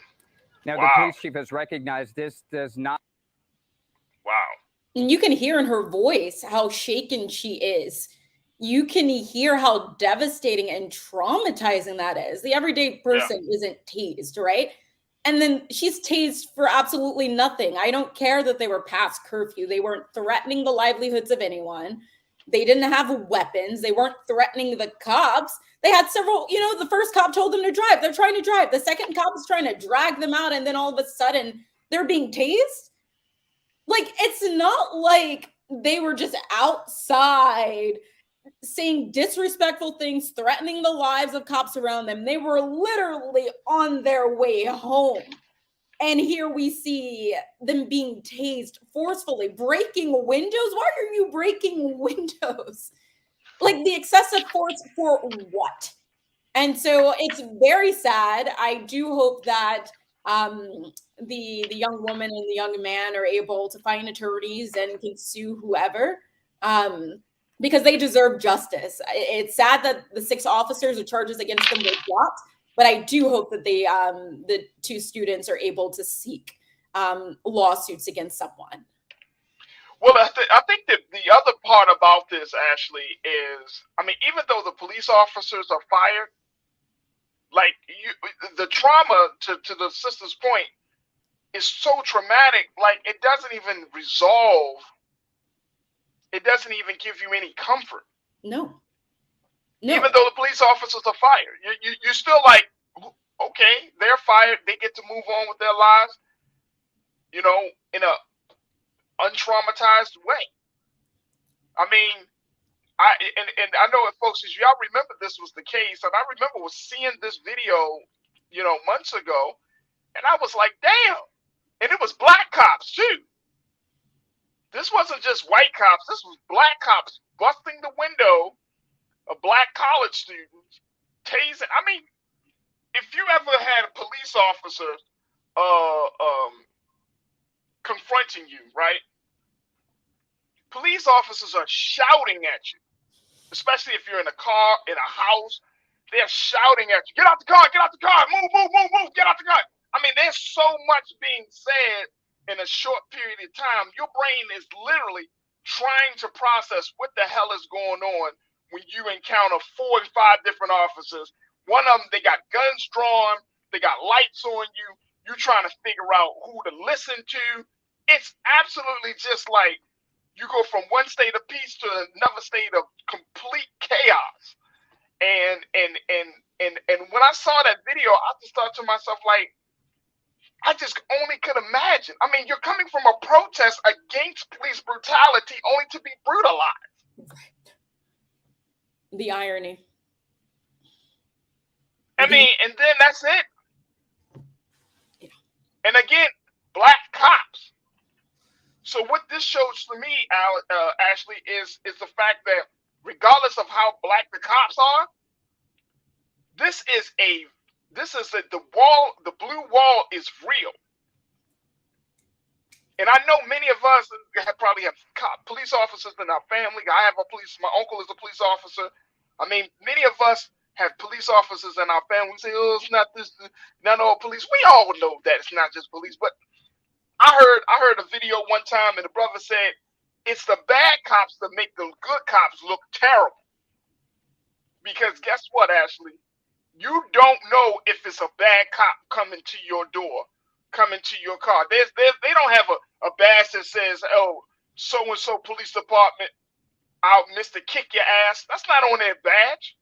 Now, the police chief has recognized this does not. Wow. And you can hear in her voice how shaken she is. You can hear how devastating and traumatizing that is. The everyday person isn't tased, right? And then she's tased for absolutely nothing. I don't care that they were past curfew. They weren't threatening the livelihoods of anyone. They didn't have weapons. They weren't threatening the cops. They had several, the first cop told them to drive. They're trying to drive. The second cop is trying to drag them out. And then all of a sudden they're being tased. It's not like they were just outside saying disrespectful things, threatening the lives of cops around them. They were literally on their way home. And here we see them being tased forcefully, breaking windows. Why are you breaking windows? The excessive force for what? And so it's very sad. I do hope that the young woman and the young man are able to find attorneys and can sue whoever, because they deserve justice. It's sad that the 6 officers or charges against them were dropped, but I do hope that the 2 students are able to seek lawsuits against someone. Well, I think that the other part about this, Ashley, is, I mean, even though the police officers are fired, like the trauma, to the sister's point, is so traumatic. Like, it doesn't even resolve. It doesn't even give you any comfort. No. Even though the police officers are fired, you're still like, okay, they're fired. They get to move on with their lives, you know, in a untraumatized way. I mean, I know it, folks, as y'all remember, this was the case, and I remember seeing this video, you know, months ago, and I was like, damn. And it was black cops too. This wasn't just white cops. This was black cops busting the window of black college students, tasing. I mean, if you ever had a police officer confronting you, right? Police officers are shouting at you, especially if you're in a car, in a house. They're shouting at you, get out the car, move, get out the car. I mean, there's so much being said in a short period of time. Your brain is literally trying to process what the hell is going on when you encounter 4 and 5 different officers. One of them, they got guns drawn, they got lights on you. You're trying to figure out who to listen to. It's absolutely just like you go from one state of peace to another state of complete chaos. And when I saw that video, I just thought to myself, like, I just only could imagine. I mean, you're coming from a protest against police brutality only to be brutalized. The irony. I mean, and then that's it. Yeah. And again, black cops. So what this shows to me, Ashley, is the fact that regardless of how black the cops are, the blue wall is real. And I know many of us probably have police officers in our family. my uncle is a police officer. I mean, many of us have police officers in our family. We say, oh, it's not this, not all police. We all know that it's not just police. But I heard a video one time, and the brother said, it's the bad cops that make the good cops look terrible. Because guess what, Ashley? You don't know if it's a bad cop coming to your door, coming to your car. They don't have a badge that says, oh, so-and-so police department out, Mr. Kick your ass. That's not on their badge.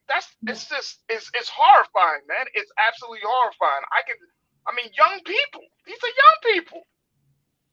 It's horrifying, man. It's absolutely horrifying. I mean, young people. These are young people.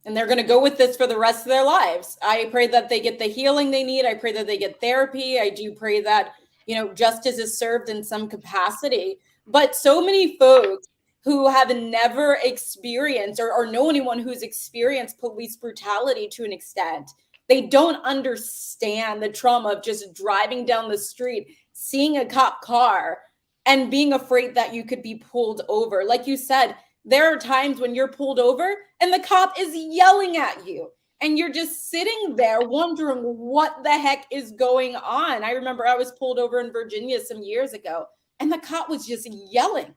And they're going to go with this for the rest of their lives. I pray that they get the healing they need. I pray that they get therapy. I do pray that, you know, justice is served in some capacity. But so many folks who have never experienced or know anyone who's experienced police brutality to an extent, they don't understand the trauma of just driving down the street, seeing a cop car and being afraid that you could be pulled over. Like you said, there are times when you're pulled over and the cop is yelling at you and you're just sitting there wondering what the heck is going on. I remember I was pulled over in Virginia some years ago and the cop was just yelling.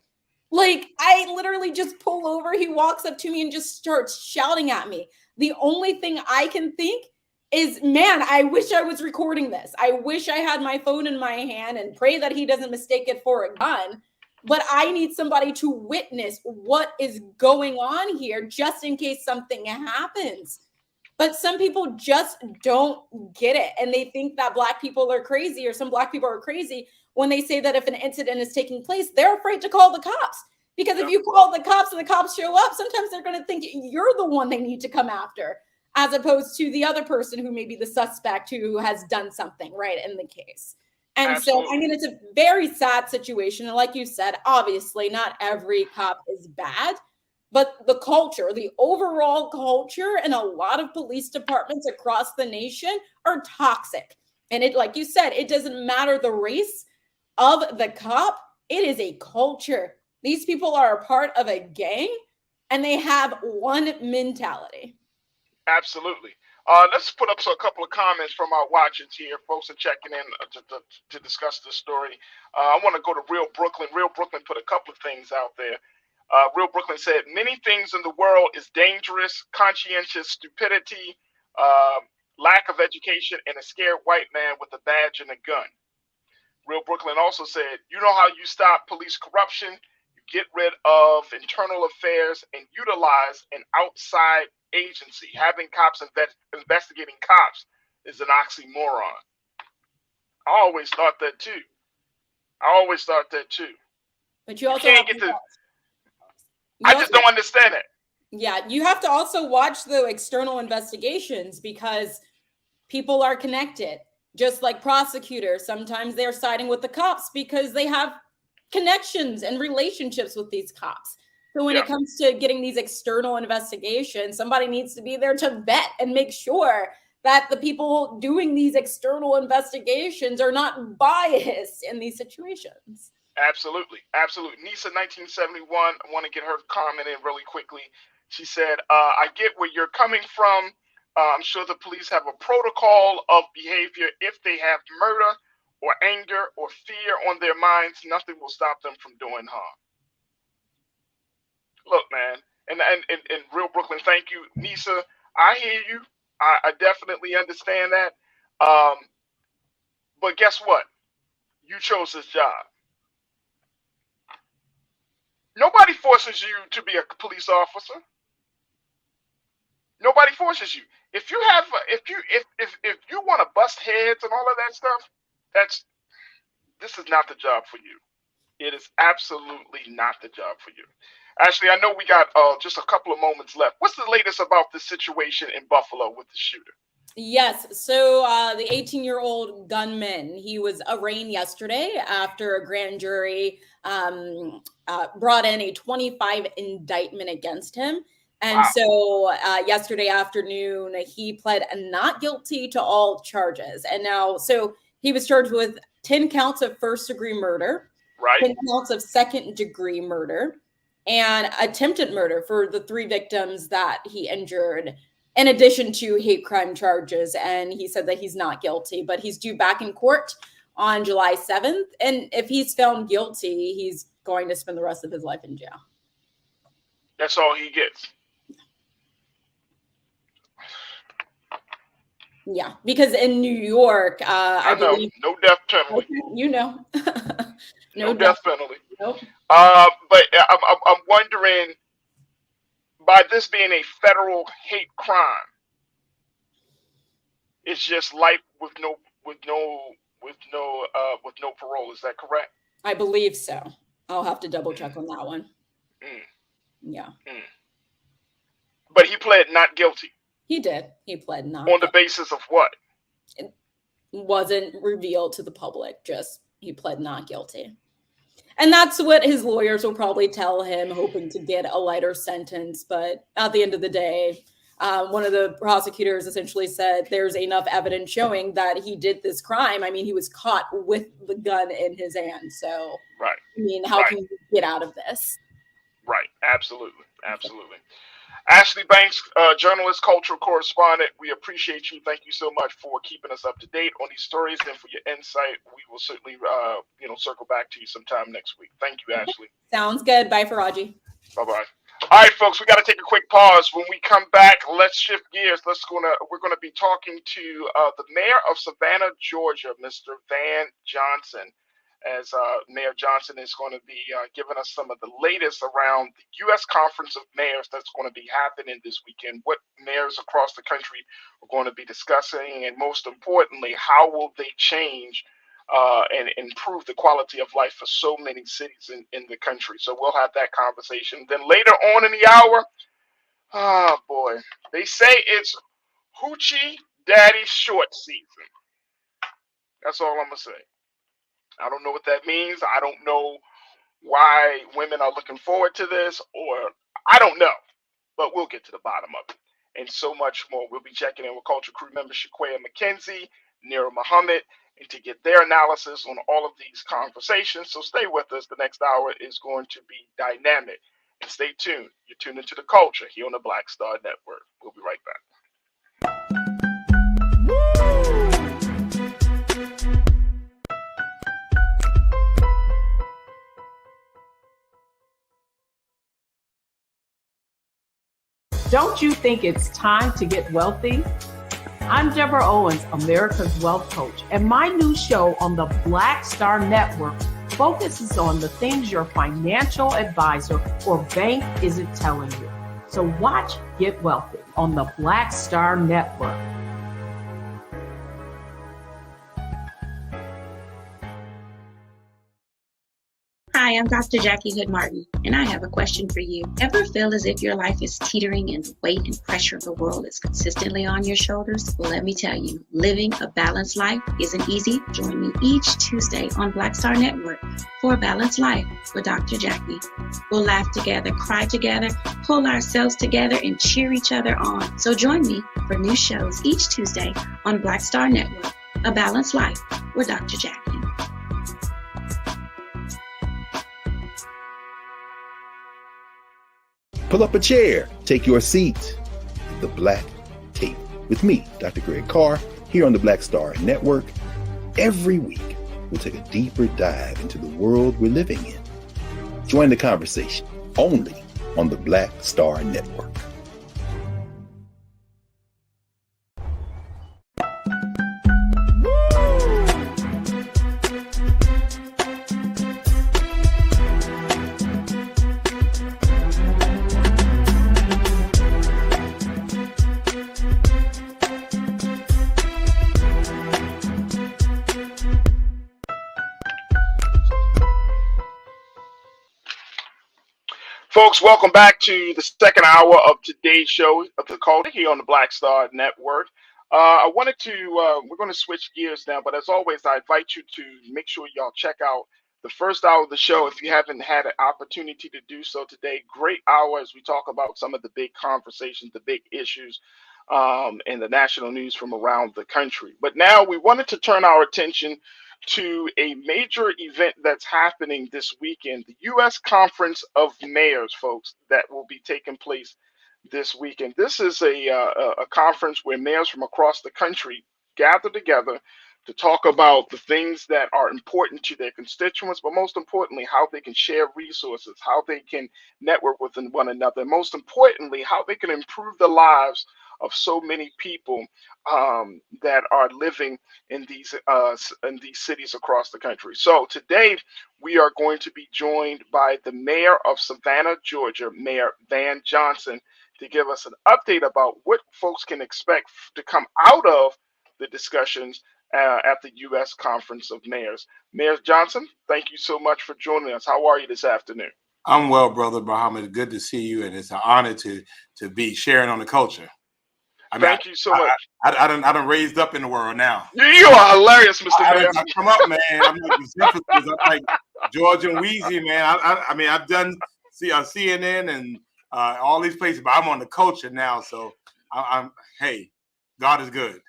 Like, I literally just pull over. He walks up to me and just starts shouting at me. The only thing I can think is, man, I wish I was recording this. I wish I had my phone in my hand and pray that he doesn't mistake it for a gun. But I need somebody to witness what is going on here just in case something happens. But some people just don't get it. And they think that Black people are crazy, or some Black people are crazy when they say that if an incident is taking place, they're afraid to call the cops. Because if you call the cops and the cops show up, sometimes they're going to think you're the one they need to come after, as opposed to the other person who may be the suspect who has done something right in the case. And Absolutely. So, I mean, it's a very sad situation. And like you said, obviously not every cop is bad, but the culture, the overall culture in a lot of police departments across the nation are toxic. And it, like you said, it doesn't matter the race. of the cop, it is a culture. These people are a part of a gang and they have one mentality. Absolutely. Let's put up a couple of comments from our watchers here. Folks are checking in to discuss this story. I want to go to Real Brooklyn. Real Brooklyn put a couple of things out there. Real Brooklyn said, many things in the world is dangerous, conscientious stupidity, lack of education, and a scared white man with a badge and a gun. Real Brooklyn also said, you know how you stop police corruption? You get rid of internal affairs and utilize an outside agency. Having cops investigating cops is an oxymoron. I always thought that too. But you also can't get to. I just don't understand it. Yeah, you have to also watch the external investigations because people are connected. Just like prosecutors, sometimes they're siding with the cops because they have connections and relationships with these cops. So when it comes to getting these external investigations, somebody needs to be there to vet and make sure that the people doing these external investigations are not biased in these situations. Absolutely. Nisa 1971, I want to get her comment in really quickly. She said, I get where you're coming from. I'm sure the police have a protocol of behavior. If they have murder or anger or fear on their minds, nothing will stop them from doing harm. Look, man, and Real Brooklyn, thank you. Nisa, I hear you. I definitely understand that. But guess what? You chose this job. Nobody forces you to be a police officer. Nobody forces you. If you have, if you want to bust heads and all of that stuff, this is not the job for you. It is absolutely not the job for you. Ashley, I know we got just a couple of moments left. What's the latest about this situation in Buffalo with the shooter? Yes. So the 18-year-old gunman, he was arraigned yesterday after a grand jury brought in a 25 indictment against him. And so yesterday afternoon, he pled not guilty to all charges. And now, so he was charged with 10 counts of first-degree murder, 10 counts of second-degree murder, and attempted murder for the 3 victims that he injured, in addition to hate crime charges. And he said that he's not guilty, but he's due back in court on July 7th. And if he's found guilty, he's going to spend the rest of his life in jail. That's all he gets. Yeah, because in New York, I believe no death penalty. You know, no death penalty. Nope. But I'm wondering, by this being a federal hate crime, it's just life with no parole. Is that correct? I believe so. I'll have to double check on that one. Yeah. But he pled not guilty. He did. He pled not. On the basis of what? It wasn't revealed to the public. Just he pled not guilty. And that's what his lawyers will probably tell him, hoping to get a lighter sentence. But at the end of the day, one of the prosecutors essentially said there's enough evidence showing that he did this crime. I mean, he was caught with the gun in his hand. So, right. I mean, how can you get out of this? Right. Absolutely. Ashley Banks, journalist, cultural correspondent, we appreciate you. Thank you so much for keeping us up to date on these stories and for your insight. We will certainly, circle back to you sometime next week. Thank you, Ashley. Sounds good. Bye, Farajii. Bye-bye. All right, folks, we got to take a quick pause. When we come back, let's shift gears. We're gonna be talking to the mayor of Savannah, Georgia, Mr. Van Johnson, as Mayor Johnson is going to be giving us some of the latest around the U.S. Conference of Mayors that's going to be happening this weekend, what mayors across the country are going to be discussing, and most importantly, how will they change and improve the quality of life for so many cities in the country. So we'll have that conversation. Then later on in the hour, oh boy, they say it's Hoochie Daddy short season. That's all I'm going to say. I don't know what that means. I don't know why women are looking forward to this, or I don't know, but we'll get to the bottom of it and so much more. We'll be checking in with Culture Crew member Shaquaya McKenzie, Nira Muhammad, and to get their analysis on all of these conversations. So stay with us. The next hour is going to be dynamic. And stay tuned. You're tuned into The Culture here on the Black Star Network. We'll be right back. Don't you think it's time to get wealthy? I'm Deborah Owens, America's Wealth Coach, and my new show on the Black Star Network focuses on the things your financial advisor or bank isn't telling you. So watch Get Wealthy on the Black Star Network. Hi, I'm Dr. Jackie Hood Martin, and I have a question for you. Ever feel as if your life is teetering and the weight and pressure of the world is consistently on your shoulders? Well, let me tell you, living a balanced life isn't easy. Join me each Tuesday on Black Star Network for a Balanced Life with Dr. Jackie. We'll laugh together, cry together, pull ourselves together, and cheer each other on. So join me for new shows each Tuesday on Black Star Network, A Balanced Life with Dr. Jackie. Pull up a chair, take your seat. The Black Tape with me, Dr. Greg Carr, here on the Black Star Network. Every week, we'll take a deeper dive into the world we're living in. Join the conversation only on the Black Star Network. Folks, welcome back to the second hour of today's show of The Culture here on the Black Star Network. We're going to switch gears now, but as always, I invite you to make sure y'all check out the first hour of the show if you haven't had an opportunity to do so today. Great hour as we talk about some of the big conversations, the big issues, and the national news from around the country. But now we wanted to turn our attention to a major event that's happening this weekend, the U.S. Conference of Mayors, folks, that will be taking place this weekend. This is a conference where mayors from across the country gather together to talk about the things that are important to their constituents, but most importantly, how they can share resources, how they can network with one another, and most importantly, how they can improve the lives of so many people that are living in these cities across the country. So today we are going to be joined by the mayor of Savannah, Georgia, Mayor Van Johnson, to give us an update about what folks can expect to come out of the discussions at the U.S. Conference of Mayors. Mayor Johnson, thank you so much for joining us. How are you this afternoon? I'm well, Brother Muhammad. Good to see you, and it's an honor to be sharing on the culture. Thank you so much. I done raised up in the world now. You are hilarious, Mr. Mayor. I come up, man. I'm like the Zippers. I'm like George and Wheezy, man. I mean, I've done CNN and all these places, but I'm on the culture now. So hey, God is good.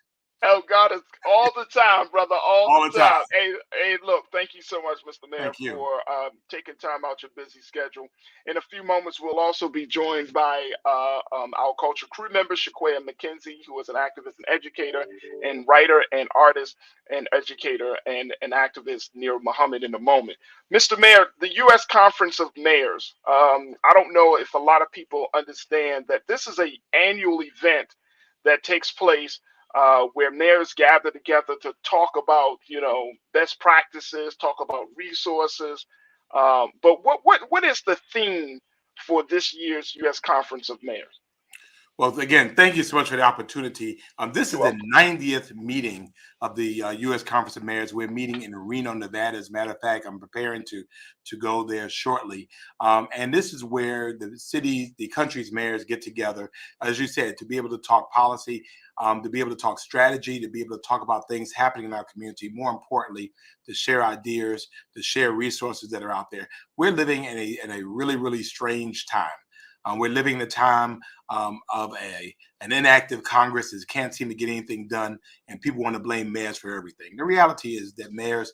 Oh, God is all the time, brother, all the time. Hey, look, thank you so much, Mr. Mayor, for taking time out your busy schedule. In a few moments, we'll also be joined by our culture crew member, Shaquaya McKenzie, who is an activist and educator and writer and artist and educator and an activist near Muhammad in a moment. Mr. Mayor, the U.S. Conference of Mayors, I don't know if a lot of people understand that this is an annual event that takes place where mayors gather together to talk about, best practices, talk about resources. But what is the theme for this year's U.S. Conference of Mayors? Well, again, thank you so much for the opportunity. This is the 90th meeting of the U.S. Conference of Mayors. We're meeting in Reno, Nevada. As a matter of fact, I'm preparing to go there shortly. And this is where the country's mayors get together, as you said, to be able to talk policy, to be able to talk strategy, to be able to talk about things happening in our community. More importantly, to share ideas, to share resources that are out there. We're living in a really, really strange time. We're living in a time of an inactive Congress that can't seem to get anything done, and people want to blame mayors for everything. The reality is that mayors,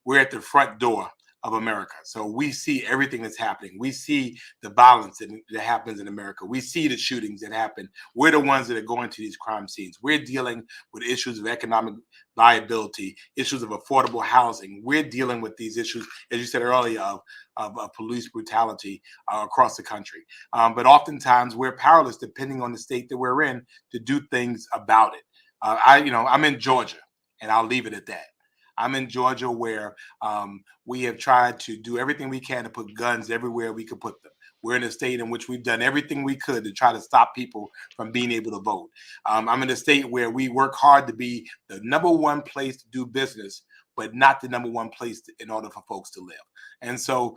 we're at the front door of America. So we see everything that's happening. We see the violence that happens in America. We see the shootings that happen. We're the ones that are going to these crime scenes. We're dealing with issues of economic viability, issues of affordable housing. We're dealing with these issues, as you said earlier, of police brutality across the country. But oftentimes we're powerless, depending on the state that we're in, to do things about it. I'm in Georgia, and I'll leave it at that. I'm in Georgia where we have tried to do everything we can to put guns everywhere we could put them. We're in a state in which we've done everything we could to try to stop people from being able to vote. I'm in a state where we work hard to be the number one place to do business, but not the number one place in order for folks to live. And so,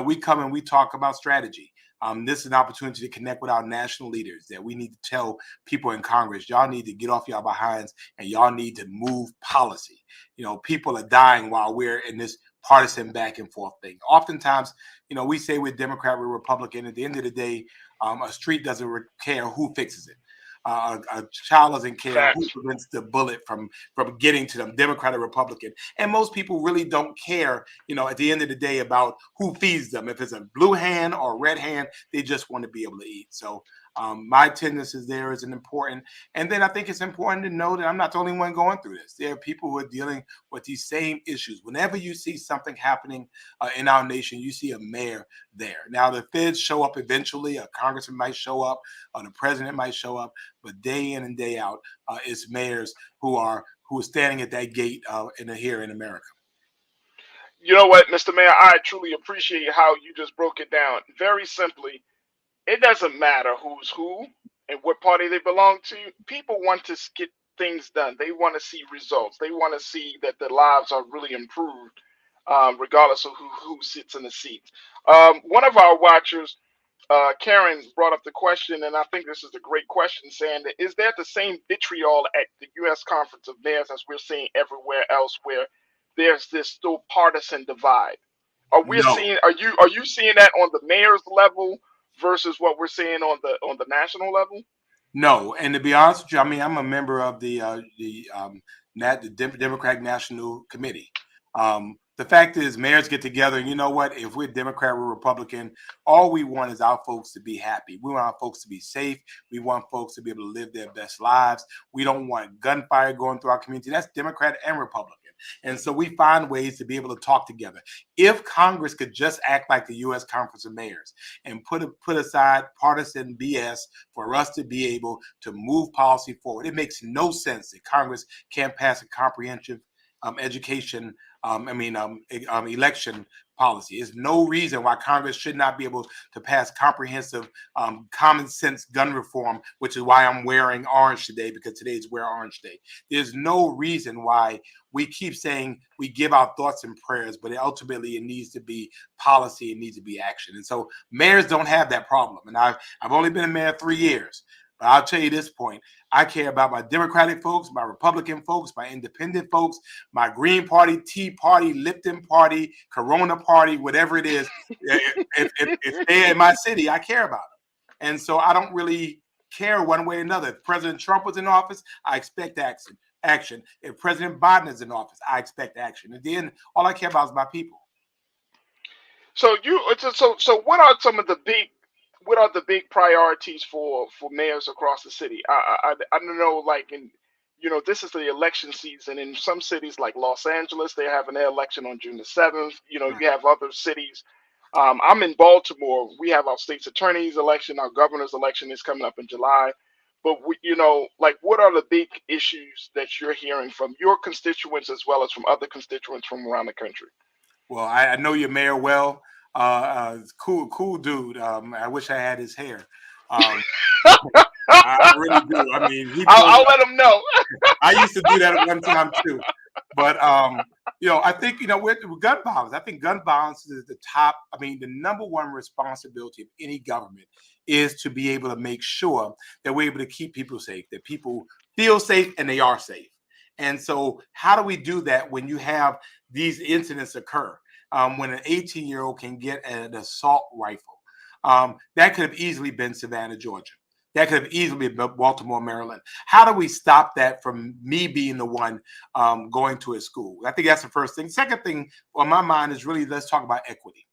we come and we talk about strategy. This is an opportunity to connect with our national leaders that we need to tell people in Congress, y'all need to get off y'all behinds and y'all need to move policy. People are dying while we're in this partisan back and forth thing. Oftentimes, we say we're Democrat, we're Republican. At the end of the day, a street doesn't care who fixes it. A child doesn't care who prevents the bullet from getting to them, Democrat or Republican. And most people really don't care, at the end of the day, about who feeds them. If it's a blue hand or a red hand, they just want to be able to eat. So my attendance is there is an important. And then I think it's important to know that I'm not the only one going through this. There are people who are dealing with these same issues. Whenever you see something happening in our nation, you see a mayor there. Now, the feds show up eventually, a congressman might show up, or the president might show up, but day in and day out, it's mayors who are standing at that gate here in America. You know what, Mr. Mayor, I truly appreciate how you just broke it down. Very simply, it doesn't matter who's who and what party they belong to. People want to get things done. They want to see results. They want to see that their lives are really improved, regardless of who sits in the seat. One of our watchers, Karen, brought up the question, and I think this is a great question, saying that is there the same vitriol at the U.S. Conference of Mayors as we're seeing everywhere else, where there's this still partisan divide? Are we seeing? Are you seeing that on the mayor's level versus what we're seeing on the national level? No, and to be honest with you, I mean, I'm a member of the Democratic National Committee. The fact is, mayors get together, and you know what? If we're Democrat, we're Republican, all we want is our folks to be happy. We want our folks to be safe. We want folks to be able to live their best lives. We don't want gunfire going through our community. That's Democrat and Republican. And so we find ways to be able to talk together. If Congress could just act like the U.S. Conference of Mayors and put aside partisan BS for us to be able to move policy forward, it makes no sense that Congress can't pass a comprehensive education, election policy. There's no reason why Congress should not be able to pass comprehensive, common sense gun reform, which is why I'm wearing orange today, because today is Wear Orange Day. There's no reason why we keep saying we give our thoughts and prayers, but ultimately it needs to be policy, it needs to be action. And so mayors don't have that problem. And I've only been a mayor 3 years. But I'll tell you this point, I care about my Democratic folks, my Republican folks, my independent folks, my Green Party, Tea Party, Lipton Party, Corona Party, whatever it is. If they're in my city, I care about them. And so I don't really care one way or another. If President Trump was in office, I expect action. If President Biden is in office, I expect action. And then all I care about is my people. So what are some of the big priorities for mayors across the city? I don't know, this is the election season in some cities like Los Angeles. They're having their election on June the 7th. You have other cities. I'm in Baltimore. We have our state's attorney's election. Our governor's election is coming up in July. But what are the big issues that you're hearing from your constituents as well as from other constituents from around the country? Well, I know your mayor well. Cool dude. I wish I had his hair. I really do. I mean, I'll let him know. I used to do that at one time too. But I think with gun violence, I think gun violence is the top. I mean, the number one responsibility of any government is to be able to make sure that we're able to keep people safe, that people feel safe and they are safe. And so, how do we do that when you have these incidents occur? When an 18-year-old can get an assault rifle, That could have easily been Savannah, Georgia. That could have easily been Baltimore, Maryland. How do we stop that from me being the one going to a school? I think that's the first thing. Second thing on my mind is really, let's talk about equity.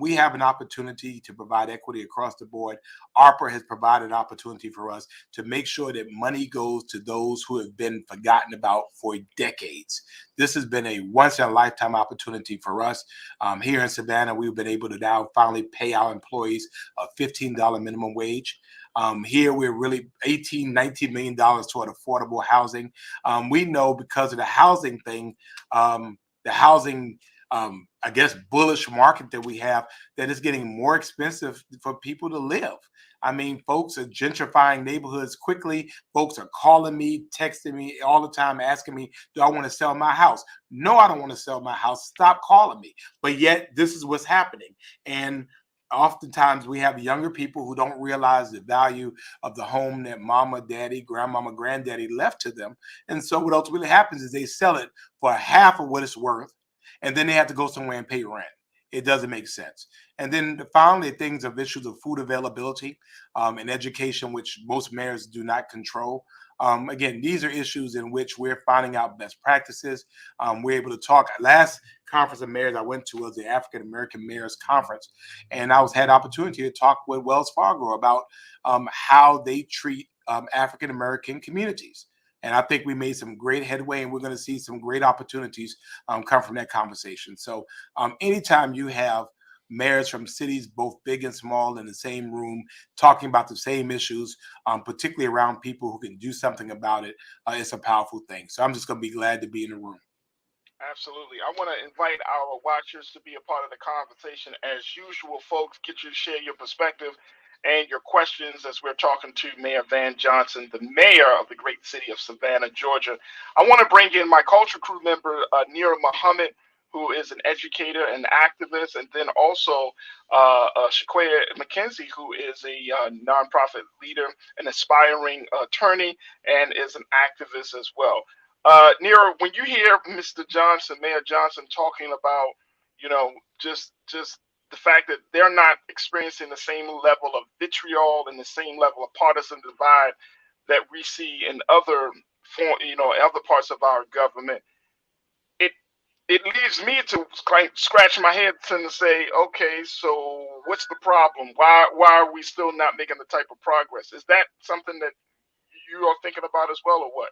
We have an opportunity to provide equity across the board. ARPA has provided opportunity for us to make sure that money goes to those who have been forgotten about for decades. This has been a once-in-a-lifetime opportunity for us. Here in Savannah, we've been able to now finally pay our employees a $15 minimum wage. Here, we're really $18-19 million toward affordable housing. We know because of the housing thing, the housing I guess, bullish market that we have, that it's getting more expensive for people to live. I mean, folks are gentrifying neighborhoods quickly. Folks are calling me, texting me all the time, asking me, do I want to sell my house? No, I don't want to sell my house. Stop calling me. But yet, this is what's happening. And oftentimes we have younger people who don't realize the value of the home that mama, daddy, grandmama, granddaddy left to them. And so what ultimately happens is they sell it for half of what it's worth, and then they have to go somewhere and pay rent. It doesn't make sense. And then finally, things of issues of food availability and education, which most mayors do not control. Again, these are issues in which we're finding out best practices. We're able to talk. Last conference of mayors I went to was the African American Mayors Conference, and I had opportunity to talk with Wells Fargo about how they treat African American communities. And I think we made some great headway, and we're going to see some great opportunities come from that conversation. So anytime you have mayors from cities, both big and small, in the same room, talking about the same issues, particularly around people who can do something about it, it's a powerful thing. So I'm just going to be glad to be in the room. Absolutely. I want to invite our watchers to be a part of the conversation. As usual, folks, get you to share your perspective and your questions as we're talking to Mayor Van Johnson, the mayor of the great city of Savannah, Georgia. I want to bring in my culture crew member, Nira Muhammad, who is an educator and activist, and then also Shaquaya McKenzie, who is a nonprofit leader, an aspiring attorney, and is an activist as well. Nira, when you hear Mr. Johnson, Mayor Johnson, talking about, just the fact that they're not experiencing the same level of vitriol and the same level of partisan divide that we see in other other parts of our government, it leaves me to scratch my head and say, okay, so what's the problem? Why are we still not making the type of progress? Is that something that you are thinking about as well, or what?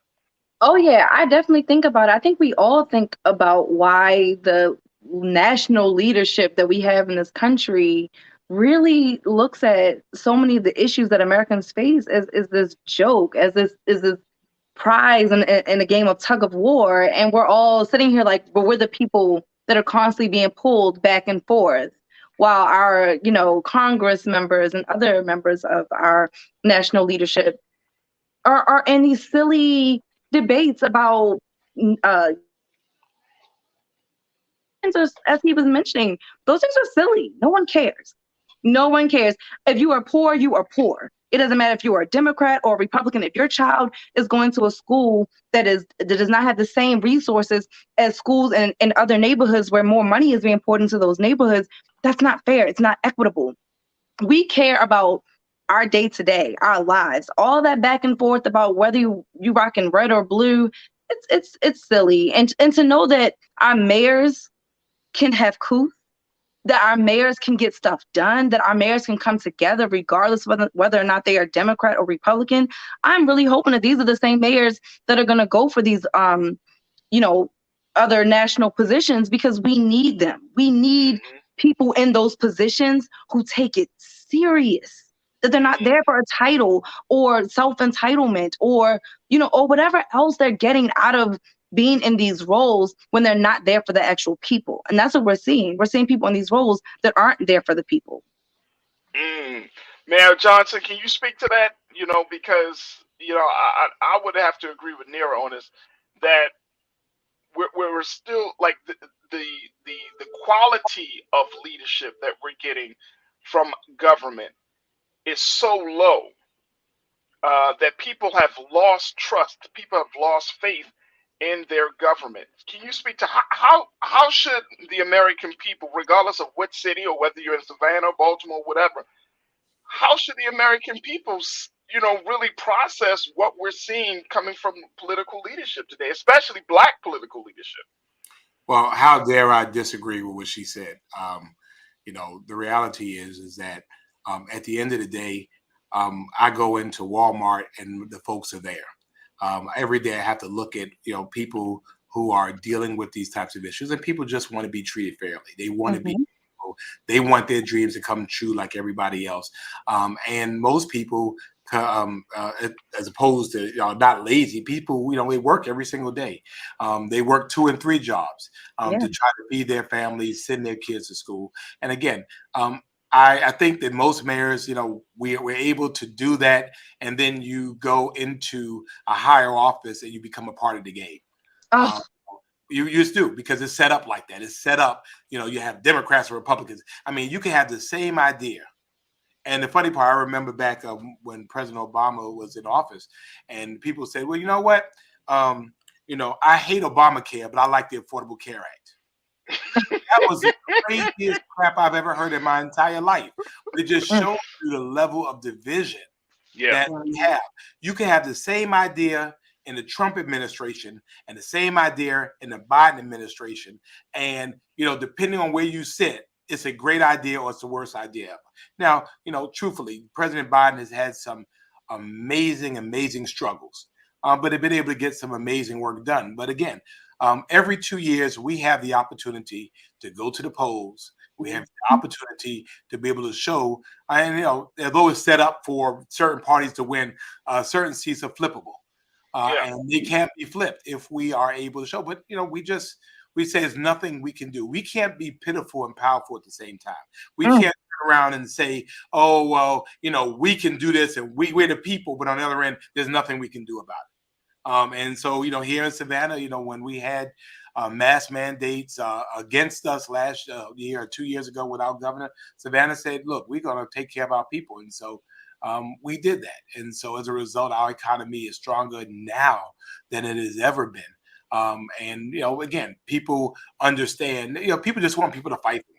Oh yeah, I definitely think about it. I think we all think about why the national leadership that we have in this country really looks at so many of the issues that Americans face as this joke, as this prize in a game of tug of war, and we're all sitting here like, but we're the people that are constantly being pulled back and forth, while our Congress members and other members of our national leadership are in these silly debates about as he was mentioning, those things are silly. No one cares. No one cares. If you are poor, you are poor. It doesn't matter if you are a Democrat or a Republican. If your child is going to a school that does not have the same resources as schools in other neighborhoods where more money is being poured into those neighborhoods, that's not fair. It's not equitable. We care about our day to day, our lives. All that back and forth about whether you rocking red or blue, it's silly. And to know that our mayors can have couth, that our mayors can get stuff done, that our mayors can come together regardless of whether or not they are Democrat or Republican. I'm really hoping that these are the same mayors that are going to go for these, other national positions, because we need them. We need people in those positions who take it serious, that they're not there for a title or self-entitlement or whatever else they're getting out of being in these roles when they're not there for the actual people. And that's what we're seeing. We're seeing people in these roles that aren't there for the people. Mayor Johnson, can you speak to that? Because I would have to agree with Nira on this, that we're still like the quality of leadership that we're getting from government is so low that people have lost trust. People have lost faith in their government. Can you speak to how should the American people, regardless of what city or whether you're in Savannah, Baltimore, whatever, how should the American people, really process what we're seeing coming from political leadership today, especially Black political leadership? Well, how dare I disagree with what she said? The reality is that at the end of the day, I go into Walmart and the folks are there. Every day I have to look at people who are dealing with these types of issues, and people just want to be treated fairly. They want to be. They want their dreams to come true like everybody else. And most people, as opposed to not lazy people, they work every single day. They work 2 and 3 jobs to try to feed their families, send their kids to school. And again, I think that most mayors, we're able to do that, and then you go into a higher office and you become a part of the game. You just do, because it's set up like that. It's set up, you have Democrats or Republicans. I mean, you can have the same idea. And the funny part, I remember back when President Obama was in office, and people said, well, you know what? I hate Obamacare, but I like the Affordable Care Act. That was the craziest crap I've ever heard in my entire life. But it just shows you the level of division that we have. You can have the same idea in the Trump administration and the same idea in the Biden administration. And, depending on where you sit, it's a great idea or it's the worst idea ever. Now, truthfully, President Biden has had some amazing struggles, but they've been able to get some amazing work done. But again, every 2 years, we have the opportunity to go to the polls. We have the opportunity to be able to show, and although it's set up for certain parties to win, certain seats are flippable. And they can't be flipped if we are able to show. But we say there's nothing we can do. We can't be pitiful and powerful at the same time. We can't turn around and say, oh well, we can do this and we're the people, but on the other end, there's nothing we can do about it. And so here in Savannah, when we had mass mandates against us last year or 2 years ago with our governor, Savannah said, look, we're going to take care of our people. And so we did that. And so as a result, our economy is stronger now than it has ever been. And, again, people understand, people just want people to fight for them.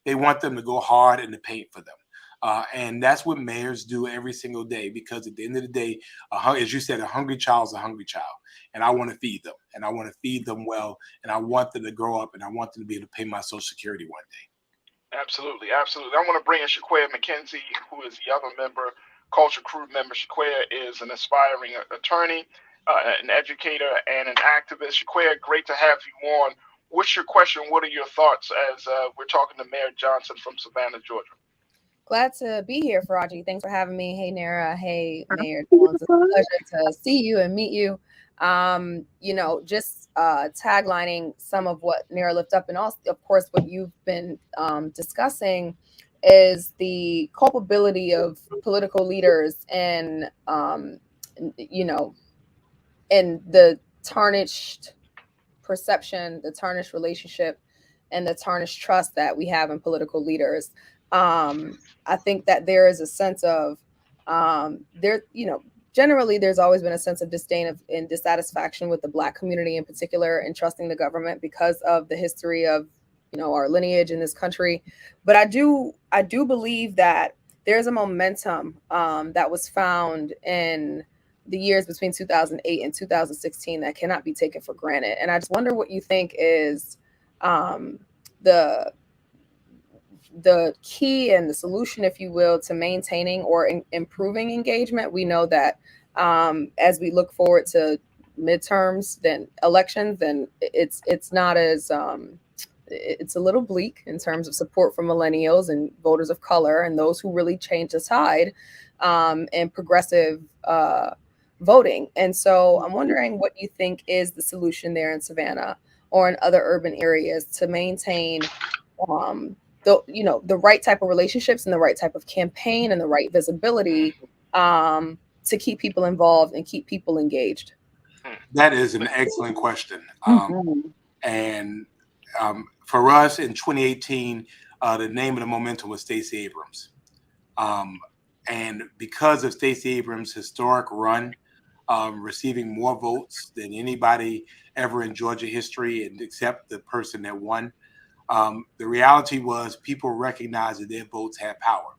They want them to go hard in the paint for them. And that's what mayors do every single day, because at the end of the day, as you said, a hungry child is a hungry child. And I want to feed them, and I want to feed them well, and I want them to grow up, and I want them to be able to pay my Social Security one day. Absolutely. I want to bring in Shaquaya McKenzie, who is the other member, Culture Crew member. Shaquaya is an aspiring attorney, an educator, and an activist. Shaquaya, great to have you on. What's your question? What are your thoughts as we're talking to Mayor Johnson from Savannah, Georgia? Glad to be here, Farajii. Thanks for having me. Hey, Nara. Hey, Mayor. It's a pleasure to see you and meet you. Just taglining some of what Nara lifted up, and also, of course, what you've been discussing is the culpability of political leaders and, and the tarnished perception, the tarnished relationship, and the tarnished trust that we have in political leaders. I think that there is a sense of generally there's always been a sense of disdain and dissatisfaction with the Black community in particular and trusting the government because of the history of our lineage in this country. But I do believe that there's a momentum that was found in the years between 2008 and 2016 that cannot be taken for granted. And I just wonder what you think is the key and the solution, if you will, to maintaining or improving engagement. We know that as we look forward to midterms, then elections, then it's not as it's a little bleak in terms of support for millennials and voters of color and those who really change the tide in progressive voting. And so I'm wondering what you think is the solution there in Savannah or in other urban areas to maintain the right type of relationships and the right type of campaign and the right visibility to keep people involved and keep people engaged. That is an excellent question. And for us in 2018, the name of the momentum was Stacey Abrams. And because of Stacey Abrams' historic run, receiving more votes than anybody ever in Georgia history, and except the person that won. The reality was people recognized that their votes had power.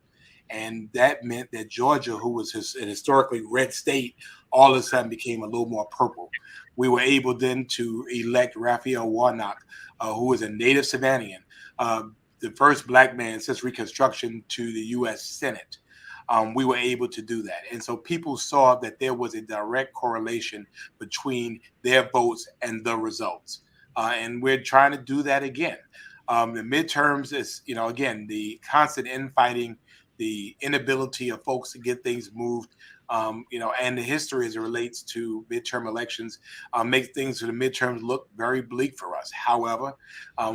And that meant that Georgia, who was a historically red state, all of a sudden became a little more purple. We were able then to elect Raphael Warnock, who was a native Savannian, the first Black man since Reconstruction to the U.S. Senate. We were able to do that. And so people saw that there was a direct correlation between their votes and the results. And we're trying to do that again. The midterms is, again, the constant infighting, the inability of folks to get things moved, and the history as it relates to midterm elections makes things for the midterms look very bleak for us. However,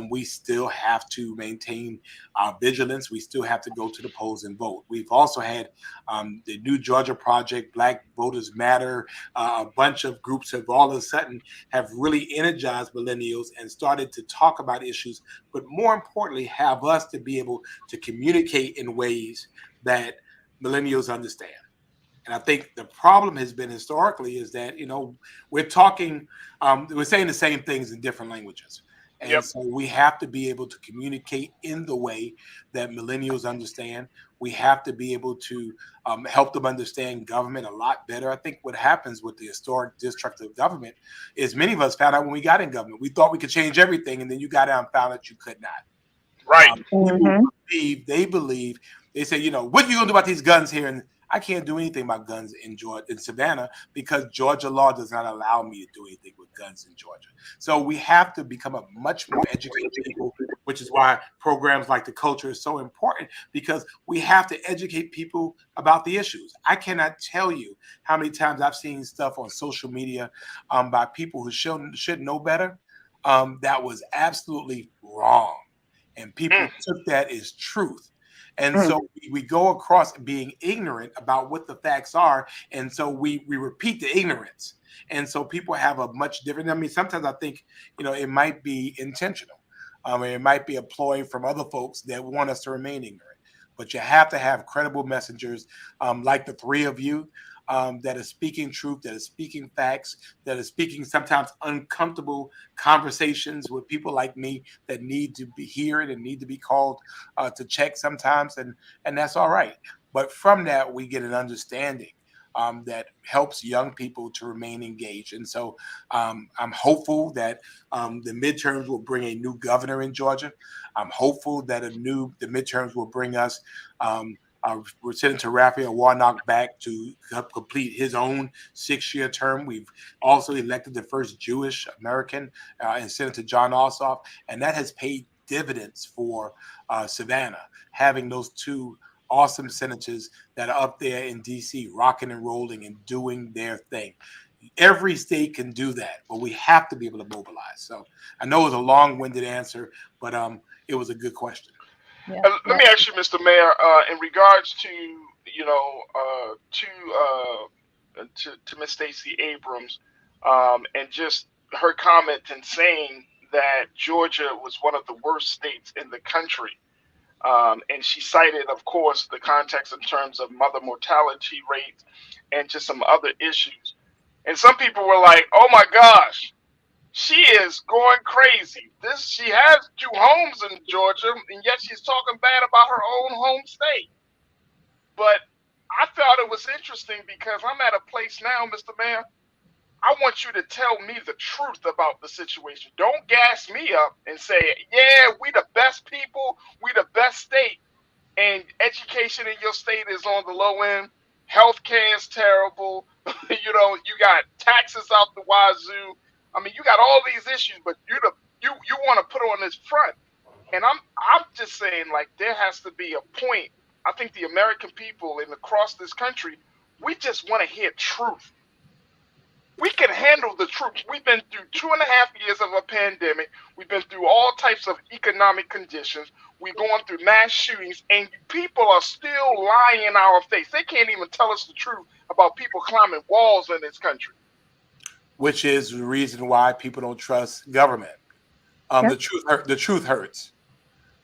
we still have to maintain our vigilance. We still have to go to the polls and vote. We've also had the New Georgia Project, Black Voters Matter, a bunch of groups have all of a sudden have really energized millennials and started to talk about issues, but more importantly, have us to be able to communicate in ways that millennials understand. And I think the problem has been historically is that, we're talking, we're saying the same things in different languages. And so we have to be able to communicate in the way that millennials understand. We have to be able to help them understand government a lot better. I think what happens with the historic distrust of government is many of us found out when we got in government, we thought we could change everything. And then you got out and found out you could not. Right. They believe, they say, what are you going to do about these guns here? And I can't do anything about guns in Savannah because Georgia law does not allow me to do anything with guns in Georgia. So we have to become a much more educated people, which is why programs like The Culture is so important, because we have to educate people about the issues. I cannot tell you how many times I've seen stuff on social media by people who should know better that was absolutely wrong. And people took that as truth. And so we go across being ignorant about what the facts are. And so we repeat the ignorance. And so people have a much different, sometimes I think, it might be intentional. It might be a ploy from other folks that want us to remain ignorant. But you have to have credible messengers like the three of you that are speaking truth, that are speaking facts, that are speaking sometimes uncomfortable conversations with people like me that need to be heard and need to be called to check sometimes. And that's all right. But from that, we get an understanding that helps young people to remain engaged. And so I'm hopeful that the midterms will bring a new governor in Georgia. I'm hopeful that the midterms will bring us we're Senator Raphael Warnock back to complete his own 6-year term. We've also elected the first Jewish American in Senator John Ossoff, and that has paid dividends for Savannah, having those two awesome senators that are up there in D.C. rocking and rolling and doing their thing. Every state can do that, but we have to be able to mobilize. So I know it was a long-winded answer, but it was a good question. Let me ask you, Mr. Mayor, in regards to to Ms. Stacey Abrams, and just her comment in saying that Georgia was one of the worst states in the country, and she cited, of course, the context in terms of mother mortality rate and just some other issues. And some people were like, "Oh my gosh, she is going crazy. She has 2 homes in Georgia, and yet she's talking bad about her own home state." But I thought it was interesting because I'm at a place now, Mr. Mayor. I want you to tell me the truth about the situation. Don't gas me up and say, "Yeah, we the best people, we the best state," and education in your state is on the low end. Healthcare is terrible. You got taxes out the wazoo. You got all these issues, but you want to put on this front. And I'm just saying, like, there has to be a point. I think the American people and across this country, we just want to hear truth. We can handle the truth. We've been through 2.5 years of a pandemic. We've been through all types of economic conditions. We're going through mass shootings, and people are still lying in our face. They can't even tell us the truth about people climbing walls in this country. Which is the reason why people don't trust government. The truth hurts.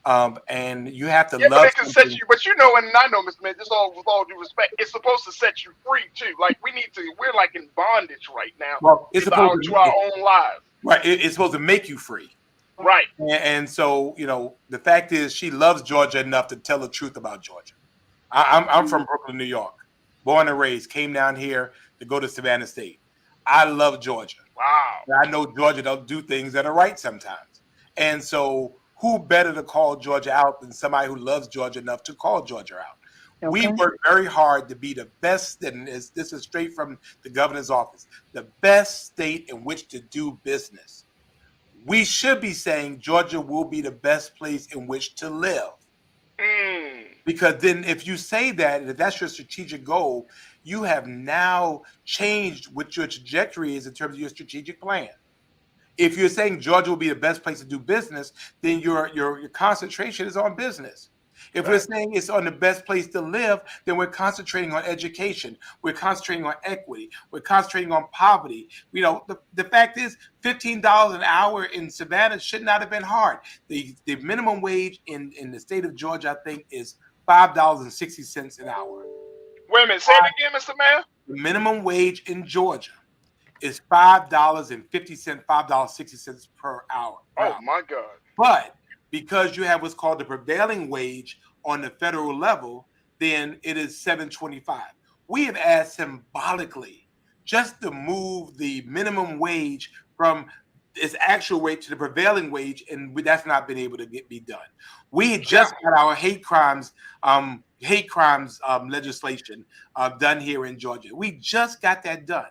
And you have to Yeah, love but it can set something. you. But you know, and I know, Mr. Man, just all with all due respect, it's supposed to set you free too. Like we're like in bondage right now. Well, it's supposed to our own lives. Right. It's supposed to make you free. Right. And so, the fact is, she loves Georgia enough to tell the truth about Georgia. I'm from Brooklyn, New York, born and raised, came down here to go to Savannah State. I love Georgia. Wow. I know Georgia don't do things that are right sometimes. And so who better to call Georgia out than somebody who loves Georgia enough to call Georgia out? We work very hard to be the best, and this is straight from the governor's office, the best state in which to do business. We should be saying Georgia will be the best place in which to live. Because then if you say that, if that's your strategic goal, you have now changed what your trajectory is in terms of your strategic plan. If you're saying Georgia will be the best place to do business, then your concentration is on business. If we're saying it's on the best place to live, then we're concentrating on education. We're concentrating on equity. We're concentrating on poverty. The fact is, $15 an hour in Savannah should not have been hard. The minimum wage in the state of Georgia, I think, is $5.60 an hour. Wait a minute, say it again, Mr. Mayor. The minimum wage in Georgia is $5.50, $5.60 per hour. Oh my God. But because you have what's called the prevailing wage on the federal level, then it is $7.25. We have asked symbolically just to move the minimum wage from its actual wage to the prevailing wage, and that's not been able to be done. We just got our hate crimes legislation done here in Georgia. We just got that done.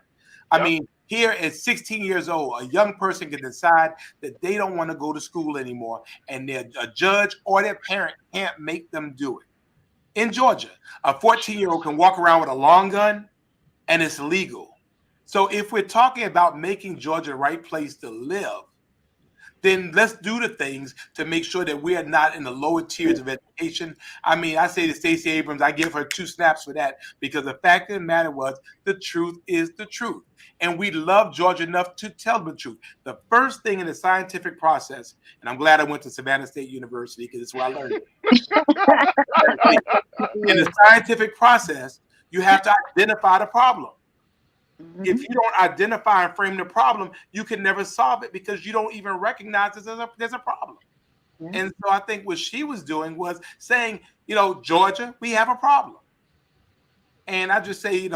I mean, here at 16 years old, a young person can decide that they don't want to go to school anymore, and a judge or their parent can't make them do it. In Georgia, a 14-year-old can walk around with a long gun, and it's legal. So if we're talking about making Georgia the right place to live, then let's do the things to make sure that we are not in the lower tiers of education. I mean, I say to Stacey Abrams, I give her 2 snaps for that, because the fact of the matter was, the truth is the truth. And we love Georgia enough to tell the truth. The first thing in the scientific process, and I'm glad I went to Savannah State University because it's where I learned it. In the scientific process, you have to identify the problem. If you don't identify and frame the problem, you can never solve it, because you don't even recognize there's a problem. And so I think what she was doing was saying, Georgia, we have a problem. And I just say,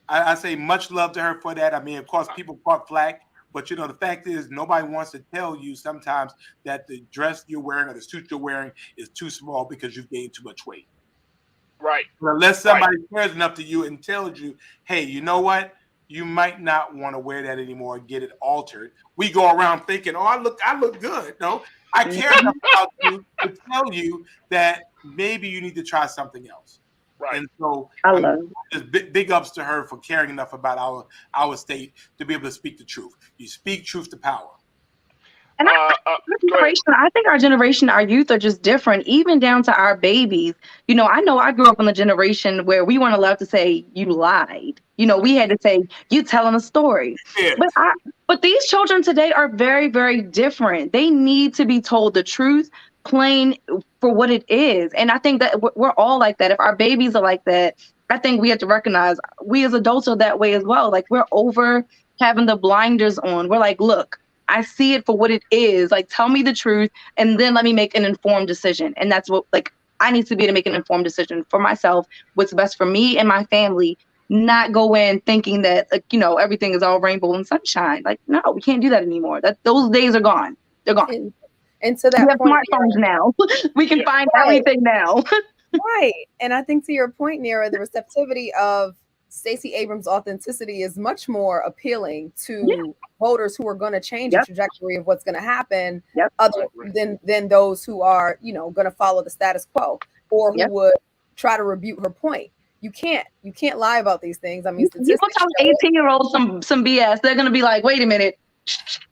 I say much love to her for that. I mean, of course, people caught flack, but the fact is, nobody wants to tell you sometimes that the dress you're wearing or the suit you're wearing is too small because you've gained too much weight. Right. Unless somebody cares enough to you and tells you, hey, you know what? You might not want to wear that anymore and get it altered. We go around thinking, oh, I look good. No, I care enough about you to tell you that maybe you need to try something else. Right. And so just big ups to her for caring enough about our state to be able to speak the truth. You speak truth to power. And I think our generation, our youth are just different, even down to our babies. I know I grew up in the generation where we weren't allowed to say you lied. We had to say you telling a story. Yeah. But these children today are very, very different. They need to be told the truth, plain for what it is. And I think that we're all like that. If our babies are like that, I think we have to recognize we as adults are that way as well. Like, we're over having the blinders on. We're like, look, I see it for what it is. Like, tell me the truth, and then let me make an informed decision. And that's what, I need to be able to make an informed decision for myself, what's best for me and my family, not go in thinking that, everything is all rainbow and sunshine. Like, no, we can't do that anymore. Those days are gone. They're gone. And to that we have point, smartphones now. We can find everything now. Right. And I think to your point, Nira, the receptivity of Stacey Abrams' authenticity is much more appealing to voters who are going to change the trajectory of what's going to happen, other than those who are, going to follow the status quo, or who would try to rebuke her point. You can't lie about these things. I mean, you tell 18-year-olds some BS, they're going to be like, wait a minute.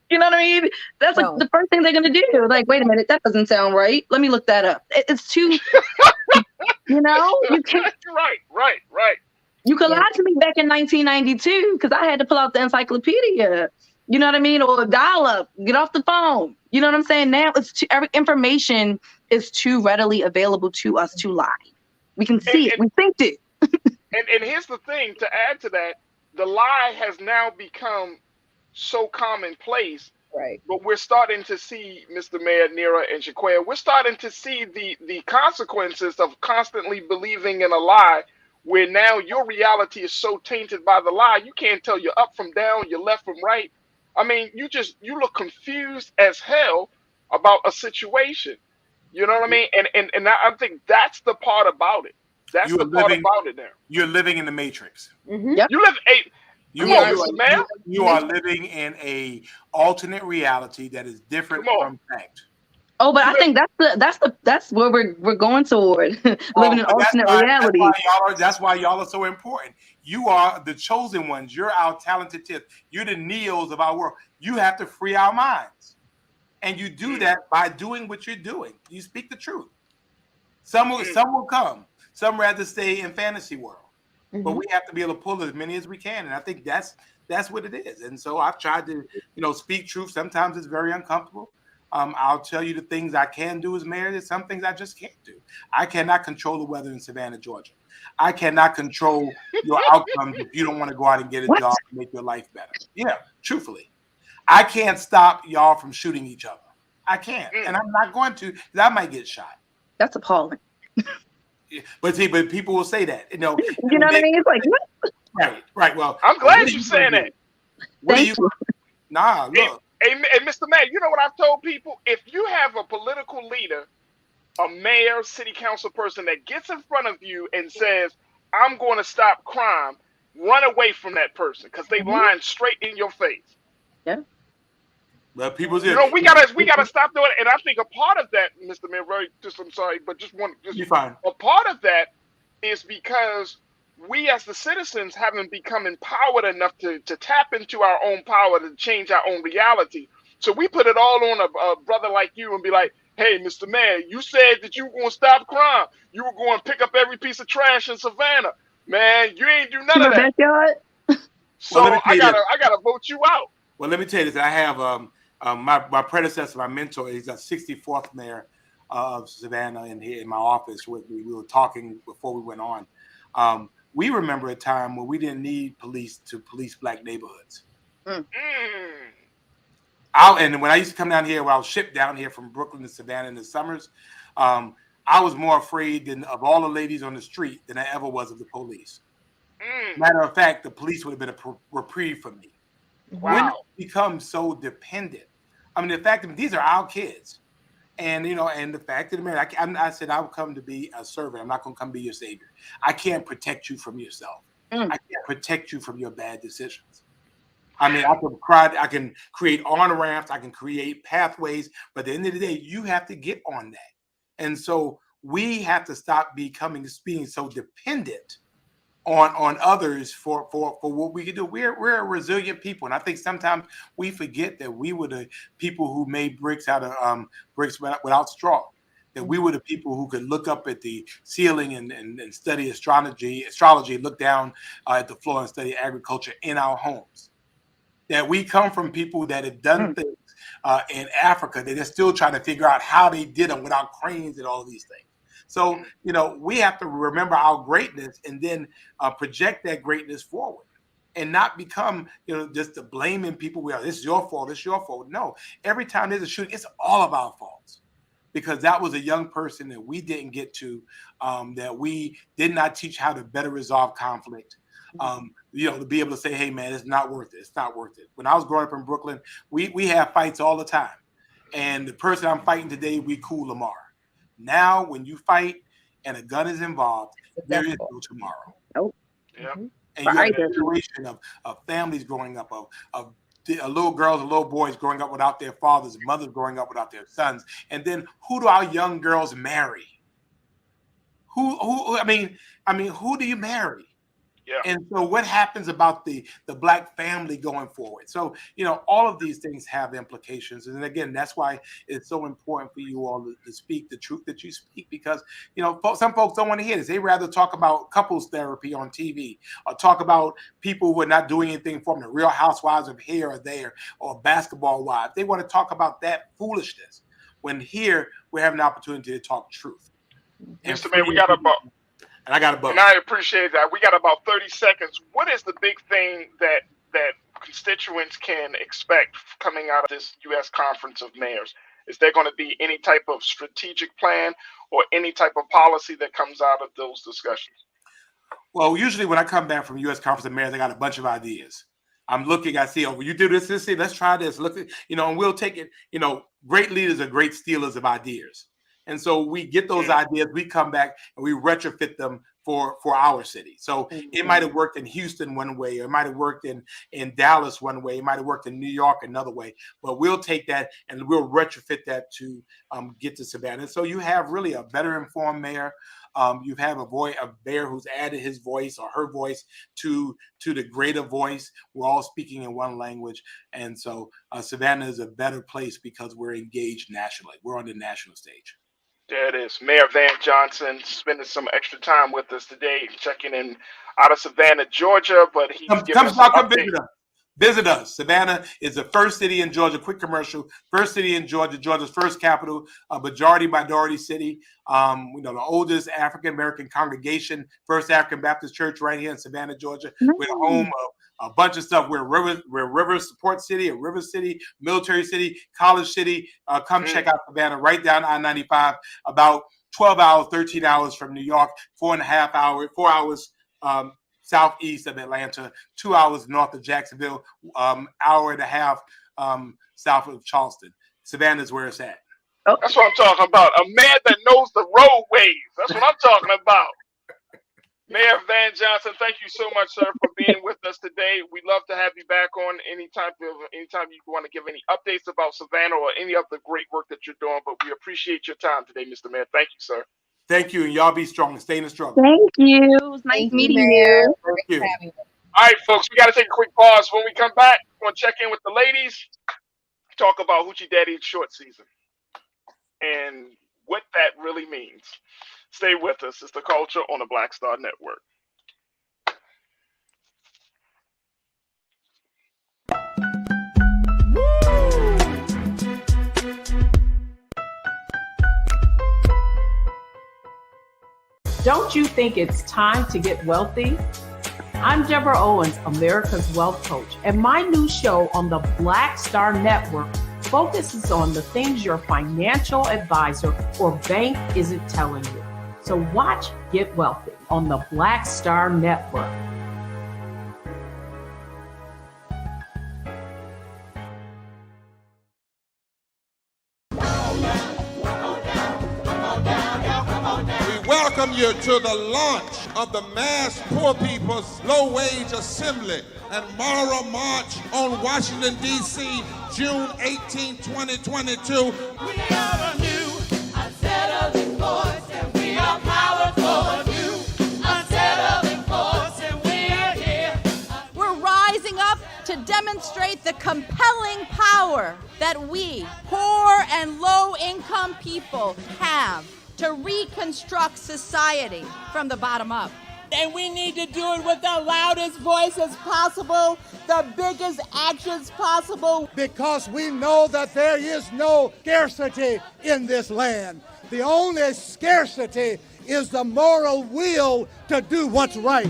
You know what I mean? That's the first thing they're going to do. Like, wait a minute, that doesn't sound right. Let me look that up. It's too, you can't. Right. You could lie to me back in 1992 because I had to pull out the encyclopedia. You know what I mean? Or dial up, get off the phone. You know what I'm saying? Now every information is too readily available to us to lie. We can see it. We think it. And here's the thing, to add to that, the lie has now become so commonplace. Right. But we're starting to see, Mr. Mayor, Nira, and Shaquaya, we're starting to see the consequences of constantly believing in a lie, where now your reality is so tainted by the lie, you can't tell you're up from down, you're left from right. I mean, you look confused as hell about a situation. You know what I mean? And I think that's the part about it. That's the part about it now. You're living in the matrix. Yep. You live You are living in a alternate reality that is different from fact. Oh, but I think that's where we're going toward. Living in alternate reality. That's why y'all are so important. You are the chosen ones. You're our talented tips. You're the Neos of our world. You have to free our minds. And you do that by doing what you're doing. You speak the truth. Some will come. Some rather stay in fantasy world. But we have to be able to pull as many as we can, and I think that's what it is. And so I've tried to, speak truth. Sometimes it's very uncomfortable. I'll tell you the things I can do as mayor. There's some things I just can't do. I cannot control the weather in Savannah, Georgia. I cannot control your outcomes if you don't want to go out and get a job and make your life better. Yeah, truthfully, I can't stop y'all from shooting each other. I can't, and I'm not going to, because I might get shot. That's appalling. But people will say that, You know what I mean? It's like, what? Right. Well, I'm glad you're saying that. Thank you. Nah, look. Hey, Mr. Mayor, you know what I've told people? If you have a political leader, a mayor, city council person that gets in front of you and says, "I'm going to stop crime," run away from that person, because they lying straight in your face. Yeah. But people's, we gotta stop doing it. And I think a part of that, Mr. Mayor, I'm sorry, but you're fine. A part of that is because we as the citizens haven't become empowered enough to tap into our own power to change our own reality. So we put it all on a brother like you and be like, "Hey, Mr. Mayor, you said that you were going to stop crime. You were going to pick up every piece of trash in Savannah. Man, you ain't do none of that." Backyard? So I gotta vote you out. Well, let me tell you this. I have my predecessor, my mentor, he's a 64th mayor of Savannah, and here in my office with me. We were talking before we went on. We remember a time where we didn't need police to police black neighborhoods. And when I used to come down here, when I was shipped down here from Brooklyn to Savannah in the summers, I was more afraid of all the ladies on the street than I ever was of the police. Matter of fact, the police would have been a reprieve for me. Wow. When we become so dependent, I mean, the fact that these are our kids, and and the fact of the matter, I said I would come to be a servant. I'm not going to come be your savior. I can't protect you from yourself. I can't protect you from your bad decisions. I mean, I can create on ramps, I can create pathways, but at the end of the day, you have to get on that. And so we have to stop being so dependent on others for what we can do. We're a resilient people, and I think sometimes we forget that we were the people who made bricks out of bricks without straw. That we were the people who could look up at the ceiling and study astrology, look down at the floor and study agriculture in our homes. That we come from people that have done things in Africa that they're still trying to figure out how they did them without cranes and all of these things. So, we have to remember our greatness and then project that greatness forward and not become, just the blaming people. This is your fault. This is your fault. No, every time there's a shooting, it's all of our faults, because that was a young person that we didn't get to, that we did not teach how to better resolve conflict. To be able to say, "Hey, man, it's not worth it. It's not worth it." When I was growing up in Brooklyn, we have fights all the time. And the person I'm fighting today, we cool Lamar. Now, when you fight and a gun is involved, there is no tomorrow. Oh, yeah. And you have a generation of families growing up, of little girls and little boys growing up without their fathers, mothers growing up without their sons. And then who do our young girls marry? Who do you marry? Yeah. And so what happens about the black family going forward? So, all of these things have implications. And again, that's why it's so important for you all to speak the truth that you speak, because, some folks don't want to hear this. They rather talk about couples therapy on TV or talk about people who are not doing anything for them, the Real Housewives of here or there, or basketball wives. They want to talk about that foolishness. when here we're having the opportunity to talk truth. Mr. Mayor, we got about, and I got a vote. And I appreciate that. We got about 30 seconds. What is the big thing that constituents can expect coming out of this U.S. Conference of Mayors? Is there going to be any type of strategic plan or any type of policy that comes out of those discussions? Well, usually when I come back from U.S. Conference of Mayors, I got a bunch of ideas. I'm looking, I see, oh, you do this, let's try this. Look, and we'll take it. Great leaders are great stealers of ideas. And so we get those ideas, we come back and we retrofit them for our city. So it might have worked in Houston one way, or it might have worked in Dallas one way, it might have worked in New York another way. But we'll take that and we'll retrofit that to get to Savannah. And so you have really a better informed mayor. You have a mayor who's added his voice or her voice to the greater voice. We're all speaking in one language. And so Savannah is a better place because we're engaged nationally. We're on the national stage. There it is. Mayor Van Johnson spending some extra time with us today, checking in out of Savannah, Georgia, but he's giving us an update. Visit us. Savannah is the first city in Georgia, quick commercial, first city in Georgia, Georgia's first capital, a majority minority city, the oldest African-American congregation, First African Baptist Church right here in Savannah, Georgia. We're the home of a bunch of stuff. We're River Support City, a River City, Military City, College City. Come check out Savannah right down I-95, about 12 hours, 13 hours from New York, 4 hours southeast of Atlanta, 2 hours north of Jacksonville, hour and a half south of Charleston. Savannah is where it's at. That's what I'm talking about. A man that knows the roadways. That's what I'm talking about. Mayor Van Johnson, thank you so much, sir, for being with us today. We'd love to have you back on anytime you want to give any updates about Savannah or any of the great work that you're doing. But we appreciate your time today, Mr. Mayor. Thank you, sir. Thank you, and y'all be strong and stay in the struggle. Thank you. It was nice meeting you. Thank you. All right, folks, we got to take a quick pause. When we come back, we're going to check in with the ladies, talk about Hoochie Daddy's short season and what that really means. Stay with us. It's The Culture on the Black Star Network. Don't you think it's time to get wealthy? I'm Deborah Owens, America's Wealth Coach, and my new show on the Black Star Network focuses on the things your financial advisor or bank isn't telling you. So watch Get Wealthy on the Black Star Network. Welcome you to the launch of the Mass Poor People's Low Wage Assembly and Moral March on Washington, D.C., June 18, 2022. We are a new, unsettling force, and we are powerful. New, unsettling force, and we are here. We're rising up to demonstrate the compelling power that we, poor and low-income people, have to reconstruct society from the bottom up. And we need to do it with the loudest voices possible, the biggest actions possible. Because we know that there is no scarcity in this land. The only scarcity is the moral will to do what's right.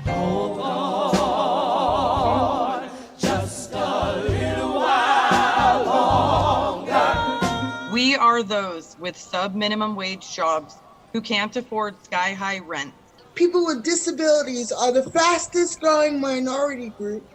Hold on, just a little while longer. We are those with sub-minimum wage jobs who can't afford sky-high rent. People with disabilities are the fastest growing minority group.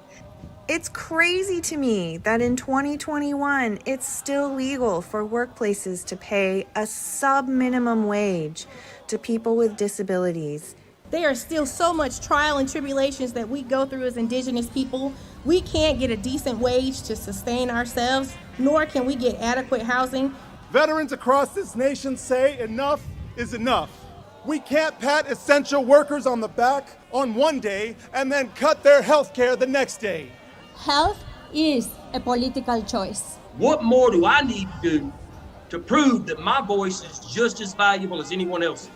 It's crazy to me that in 2021, it's still legal for workplaces to pay a sub-minimum wage to people with disabilities. There are still so much trial and tribulations that we go through as Indigenous people. We can't get a decent wage to sustain ourselves, nor can we get adequate housing. Veterans across this nation say enough is enough. We can't pat essential workers on the back on one day and then cut their health care the next day. Health is a political choice. What more do I need to do to prove that my voice is just as valuable as anyone else's?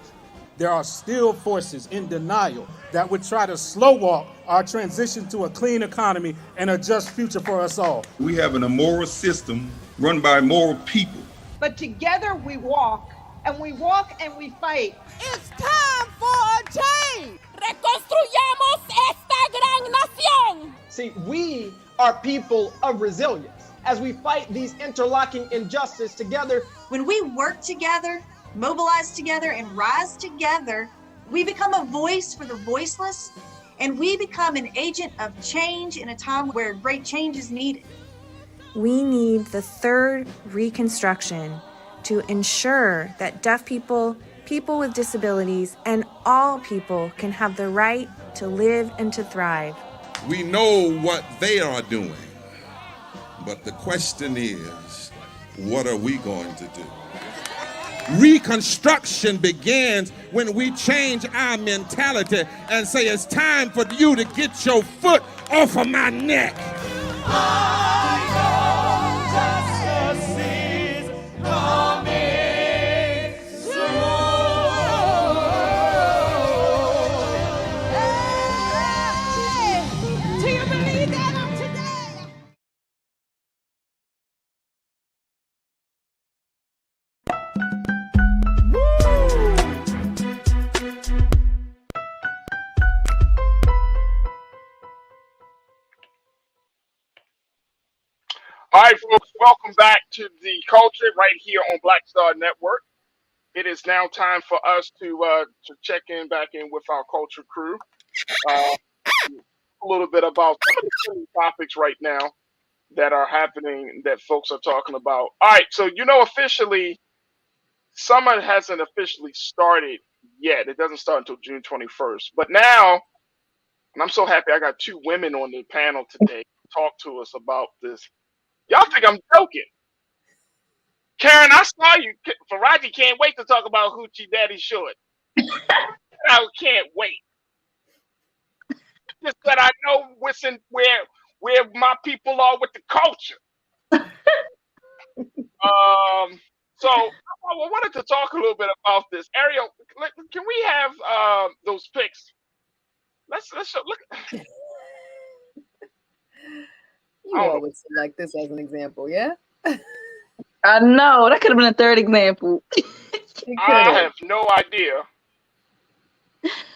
There are still forces in denial that would try to slow walk our transition to a clean economy and a just future for us all. We have an immoral system run by immoral people. but together we walk, and we walk and we fight. It's time for a change. Reconstruyamos esta gran nación. See, we are people of resilience. As we fight these interlocking injustices together, when we work together, mobilize together, and rise together, we become a voice for the voiceless, and we become an agent of change in a time where great change is needed. We need the third reconstruction to ensure that deaf people, people with disabilities, and all people can have the right to live and to thrive. We know what they are doing, but the question is, what are we going to do? Reconstruction begins when we change our mentality and say it's time for you to get your foot off of my neck. Justice is coming soon. Hey, do you believe that of today? All right, folks, welcome back to the culture right here on Black Star Network. It is now time for us to check back in with our culture crew. A little bit about some of the topics right now that are happening that folks are talking about. All right, so officially, summer hasn't officially started yet. It doesn't start until June 21st. But now, and I'm so happy I got two women on the panel today to talk to us about this. Y'all think I'm joking. Karen, I saw you. Farajii can't wait to talk about Hoochie Daddy Short. I can't wait. Just that I know where my people are with the culture. So I wanted to talk a little bit about this. Ariel, can we have those pics? Let's show, look. You always select this as an example, yeah? I know. That could have been a third example. I have no idea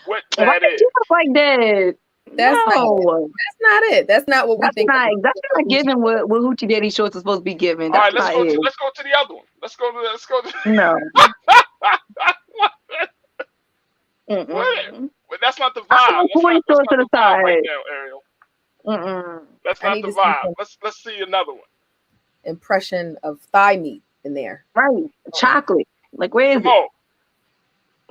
what Why that did is. you look like that? That's No. not it. That's not what we think. That's not giving what Hoochie Daddy Shorts is supposed to be giving. All right, That's let's not it. go to the other one. Let's go to No. Well, that's not the I vibe. don't That's point not yours to the the vibe right side. now, Ariel. Mm-mm. That's I not need the to see vibe. some Let's see another one. impression of thigh meat in there. Right. Chocolate. Like, where is Come on.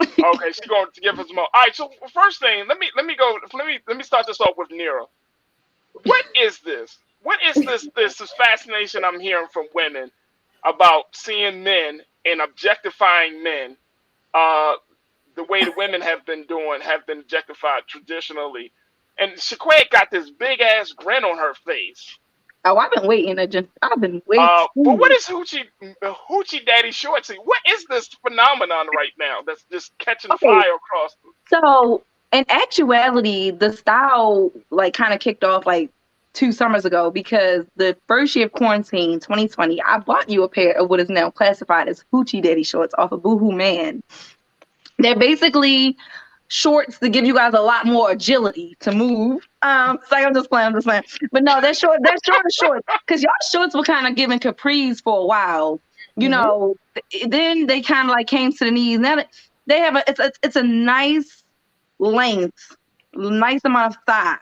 Okay, she's going to give us more. All right, so first thing, let me start this off with Nero. What is this? What is this fascination I'm hearing from women about seeing men and objectifying men? The way the women have been objectified traditionally. And Shaquette got this big ass grin on her face. Oh, I've been waiting. I've been waiting. But what is Hoochie Daddy Shortsy? What is this phenomenon right now that's just catching fire across? So, in actuality, the style kind of kicked off 2 summers ago, because the first year of quarantine, 2020, I bought you a pair of what is now classified as Hoochie Daddy shorts off of Boohoo Man. They're basically shorts to give you guys a lot more agility to move. I'm just playing. But no, they're short shorts, because y'all shorts were kind of giving capris for a while. You know, then they kind of came to the knees. Now they have it's a nice length, nice amount of thigh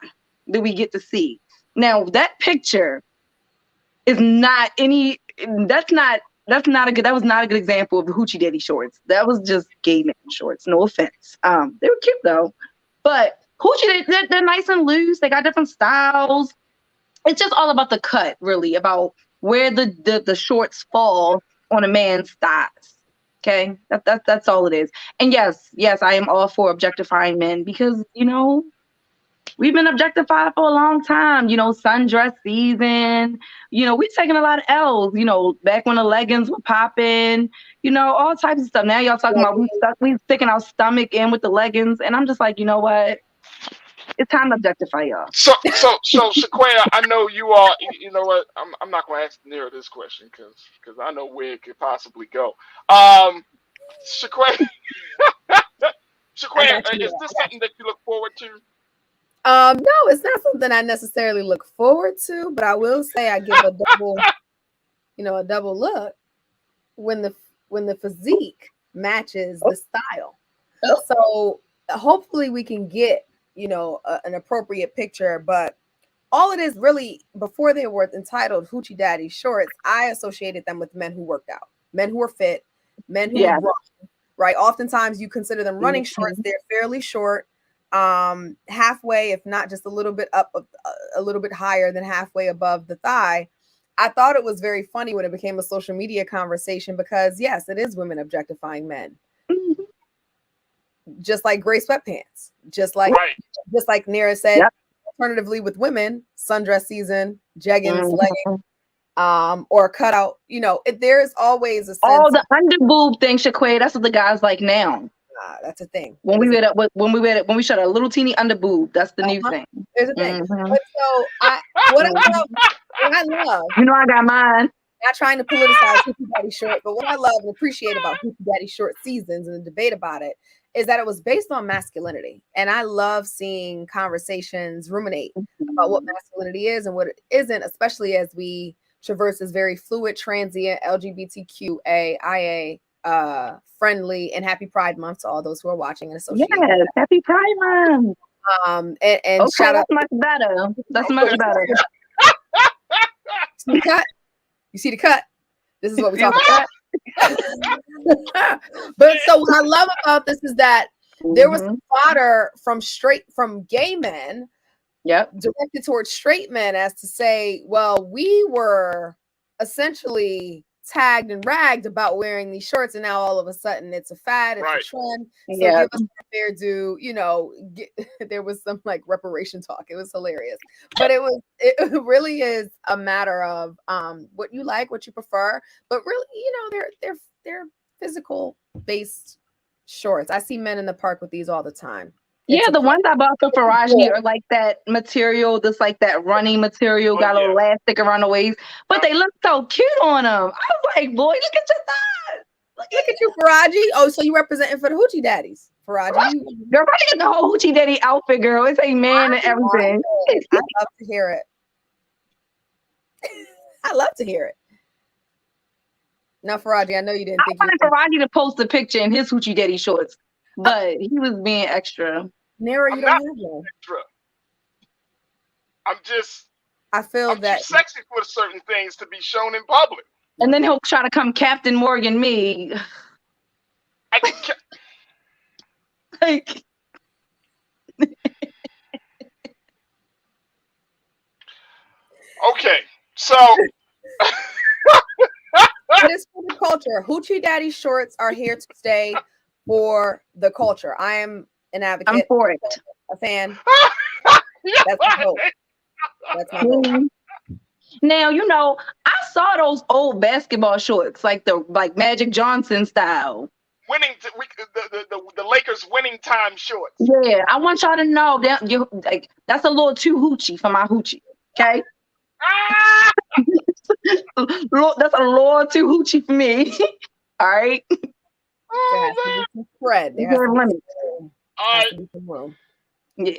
that we get to see. Now that picture is not any. That was not a good example of the Hoochie Daddy shorts. That was just gay man shorts. No offense. They were cute though, but Hoochie, they're nice and loose. They got different styles. It's just all about the cut, really, about where the shorts fall on a man's thighs. Okay, that's all it is. And yes, I am all for objectifying men, because we've been objectified for a long time. Sundress season. We've taken a lot of L's. Back when the leggings were popping. All types of stuff. Now y'all talking about we sticking our stomach in with the leggings, and I'm just like, you know what? It's time to objectify y'all. So Sequoia, I know you are. You know what? I'm not going to ask Nero this question because I know where it could possibly go. Sequoia, Sequoia, is this something that you look forward to? No, it's not something I necessarily look forward to, but I will say I give a double look when the physique matches the style. So hopefully we can get, an appropriate picture, but all it is really, before they were entitled Hoochie Daddy shorts, I associated them with men who worked out, men who were fit, men who would run, right? Oftentimes you consider them running shorts. They're fairly short, halfway, if not just a little bit up, a little bit higher than halfway above the thigh. I thought it was very funny when it became a social media conversation because, yes, it is women objectifying men. Just like gray sweatpants, just like Nira said. Alternatively, with women, sundress season, jeggings, leggings, or a cutout. There's always a sense. All the under boob thing, Shaquay. That's what the guys like now. That's a thing. When we showed a little teeny under boob, that's the new thing. There's a thing. But so what I love. I got mine. Not trying to politicize Hoochie Daddy Short, but what I love and appreciate about Hoochie Daddy Short seasons and the debate about it is that it was based on masculinity. And I love seeing conversations ruminate about what masculinity is and what it isn't, especially as we traverse this very fluid, transient, LGBTQIA friendly, and happy Pride Month to all those who are watching and associated. Yes, happy Pride Month. And okay, shout out. That's much better. That's much better. See the cut? You see the cut? This is what we talk about. But so what I love about this is that there was fodder from gay men, directed towards straight men, as to say, well, we were essentially tagged and ragged about wearing these shorts, and now all of a sudden it's a fad, it's a trend. So give us fair due. There was some like reparation talk. It was hilarious, but it really is a matter of what you like, what you prefer. But really, they're physical based shorts. I see men in the park with these all the time. The ones I bought for Farajii are like that material, that's like that running material, got a little elastic around the waist, but they look so cute on them. I was like, boy, look at your thighs. Look at you, Farajii. Oh, so you representing for the Hoochie Daddies, Farajii. Girl, I get the whole Hoochie Daddy outfit, girl. It's a man and everything. I love to hear it. I love to hear it. Now, Farajii, I know you didn't think. I wanted Farajii to post a picture in his Hoochie Daddy shorts, but he was being extra. Nara, you don't have one. Extra. I'm that too sexy for certain things to be shown in public. And then he'll try to come Captain Morgan me. Okay, so it is for the culture. Hoochie Daddy shorts are here to stay for the culture. I am an advocate. I'm for it. A fan. That's my hope. That's my hope. Now, I saw those old basketball shorts, like Magic Johnson style. The Lakers winning time shorts. Yeah, I want y'all to know that that's a little too hoochie for my hoochie. Okay. That's a little too hoochie for me. All right. Spread. All right. Yeah.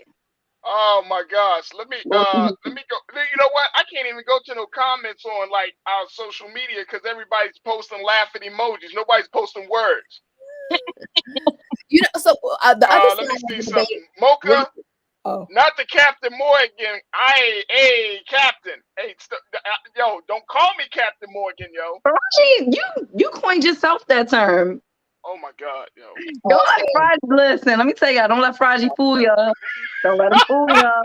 Oh my gosh. Let me go. You know what? I can't even go to no comments on like our social media because everybody's posting laughing emojis. Nobody's posting words. So the other let me see something. Mocha, not the Captain Morgan. Hey, Captain. Hey, yo, don't call me Captain Morgan, yo. Farajii, you coined yourself that term. Oh my God, yo. Don't let Farajii listen. Let me tell y'all, don't let Farajii fool y'all. Don't let him fool y'all.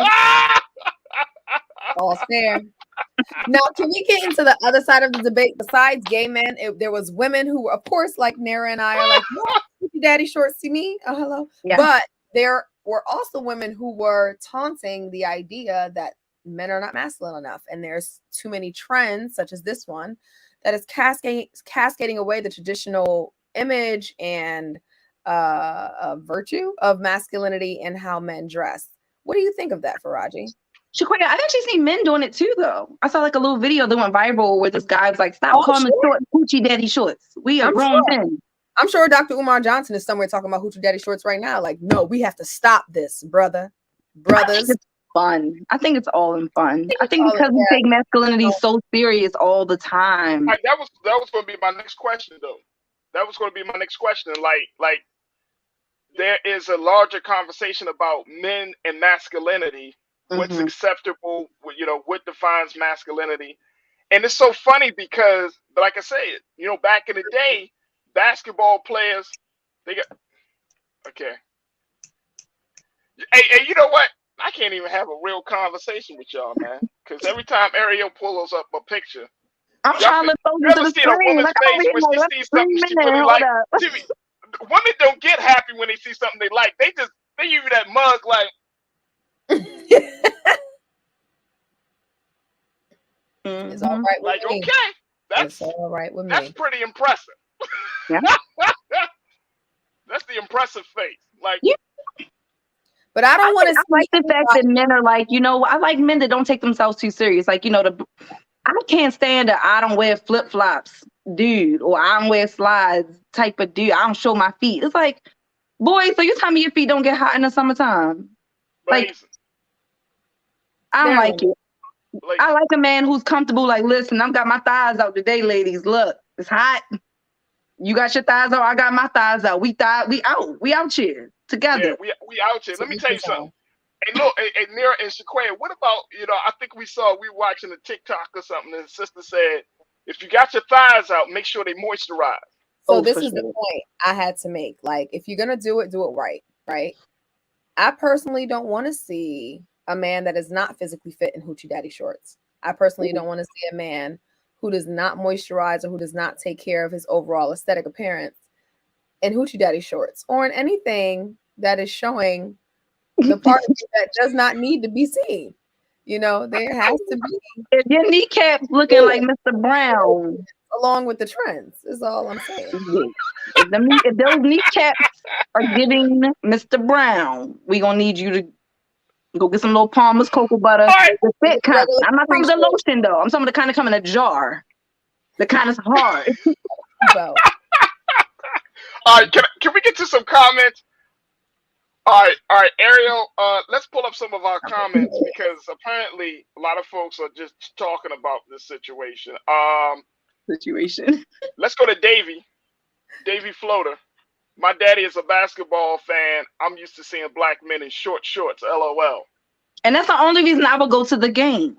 All fair. Now, can we get into the other side of the debate? Besides gay men, there was women who, of course, like Nara and I are like, Hoochie Daddy shorts, see me? Oh, hello. Yeah. But there were also women who were taunting the idea that men are not masculine enough. And there's too many trends, such as this one, that is cascading away the traditional image and virtue of masculinity and how men dress. What do you think of that, Farajii? Shaquaya, I've actually seen men doing it too, though. I saw like a little video that went viral where this guy was like, "Stop calling the shorts Hoochie Daddy shorts. We are grown men." I'm sure Dr. Umar Johnson is somewhere talking about Hoochie Daddy shorts right now. Like, no, we have to stop this, brothers. It's fun. I think it's all in fun. I think because we take masculinity so serious all the time. All right, that was going to be my next question, though. That was going to be my next question. Like, there is a larger conversation about men and masculinity. What's acceptable? What defines masculinity? And it's so funny because, like I said, back in the day, basketball players, they got okay. Hey, you know what? I can't even have a real conversation with y'all, man. Because every time Ariel pulls up a picture, I'm trying to look you ever seen a woman's face when she sees something she really like? Women don't get happy when they see something they like. They give you that mug like. It's all right with like, me. okay, that's all right with me. That's pretty impressive. Yeah. That's the impressive face. Like, but I don't want to. I like the fact that men are like, I like men that don't take themselves too serious. Like, I can't stand that I don't wear flip flops, dude, or I don't wear slides type of dude. I don't show my feet. It's like, boy, so you tell me your feet don't get hot in the summertime? Like, I don't like it. I like a man who's comfortable. Like, listen, I've got my thighs out today, ladies. Look, it's hot. You got your thighs out. I got my thighs out. We out here together. Yeah, we out here. Let me tell you something. And look, and Nira and Shaquaya, what about, I think we were watching a TikTok or something, and the sister said, if you got your thighs out, make sure they moisturize. So this is the point I had to make. Like, if you're going to do it right, right? I personally don't want to see a man that is not physically fit in Hoochie Daddy shorts. I personally don't want to see a man who does not moisturize or who does not take care of his overall aesthetic appearance in Hoochie Daddy shorts or in anything that is showing the part of you that does not need to be seen. There has to be. If your kneecaps looking like Mr. Brown. Along with the trends, is all I'm saying. If those kneecaps are giving Mr. Brown, we gonna need you to go get some little Palmer's cocoa butter. The fit kind. I'm not talking about the lotion though. I'm talking about the kind of come in a jar. The kind that's hard. All right, can we get to some comments? All right, Ariel. Let's pull up some of our comments because apparently a lot of folks are just talking about this situation. Let's go to Davey Floater. My daddy is a basketball fan. I'm used to seeing black men in short shorts. LOL. And that's the only reason I would go to the game.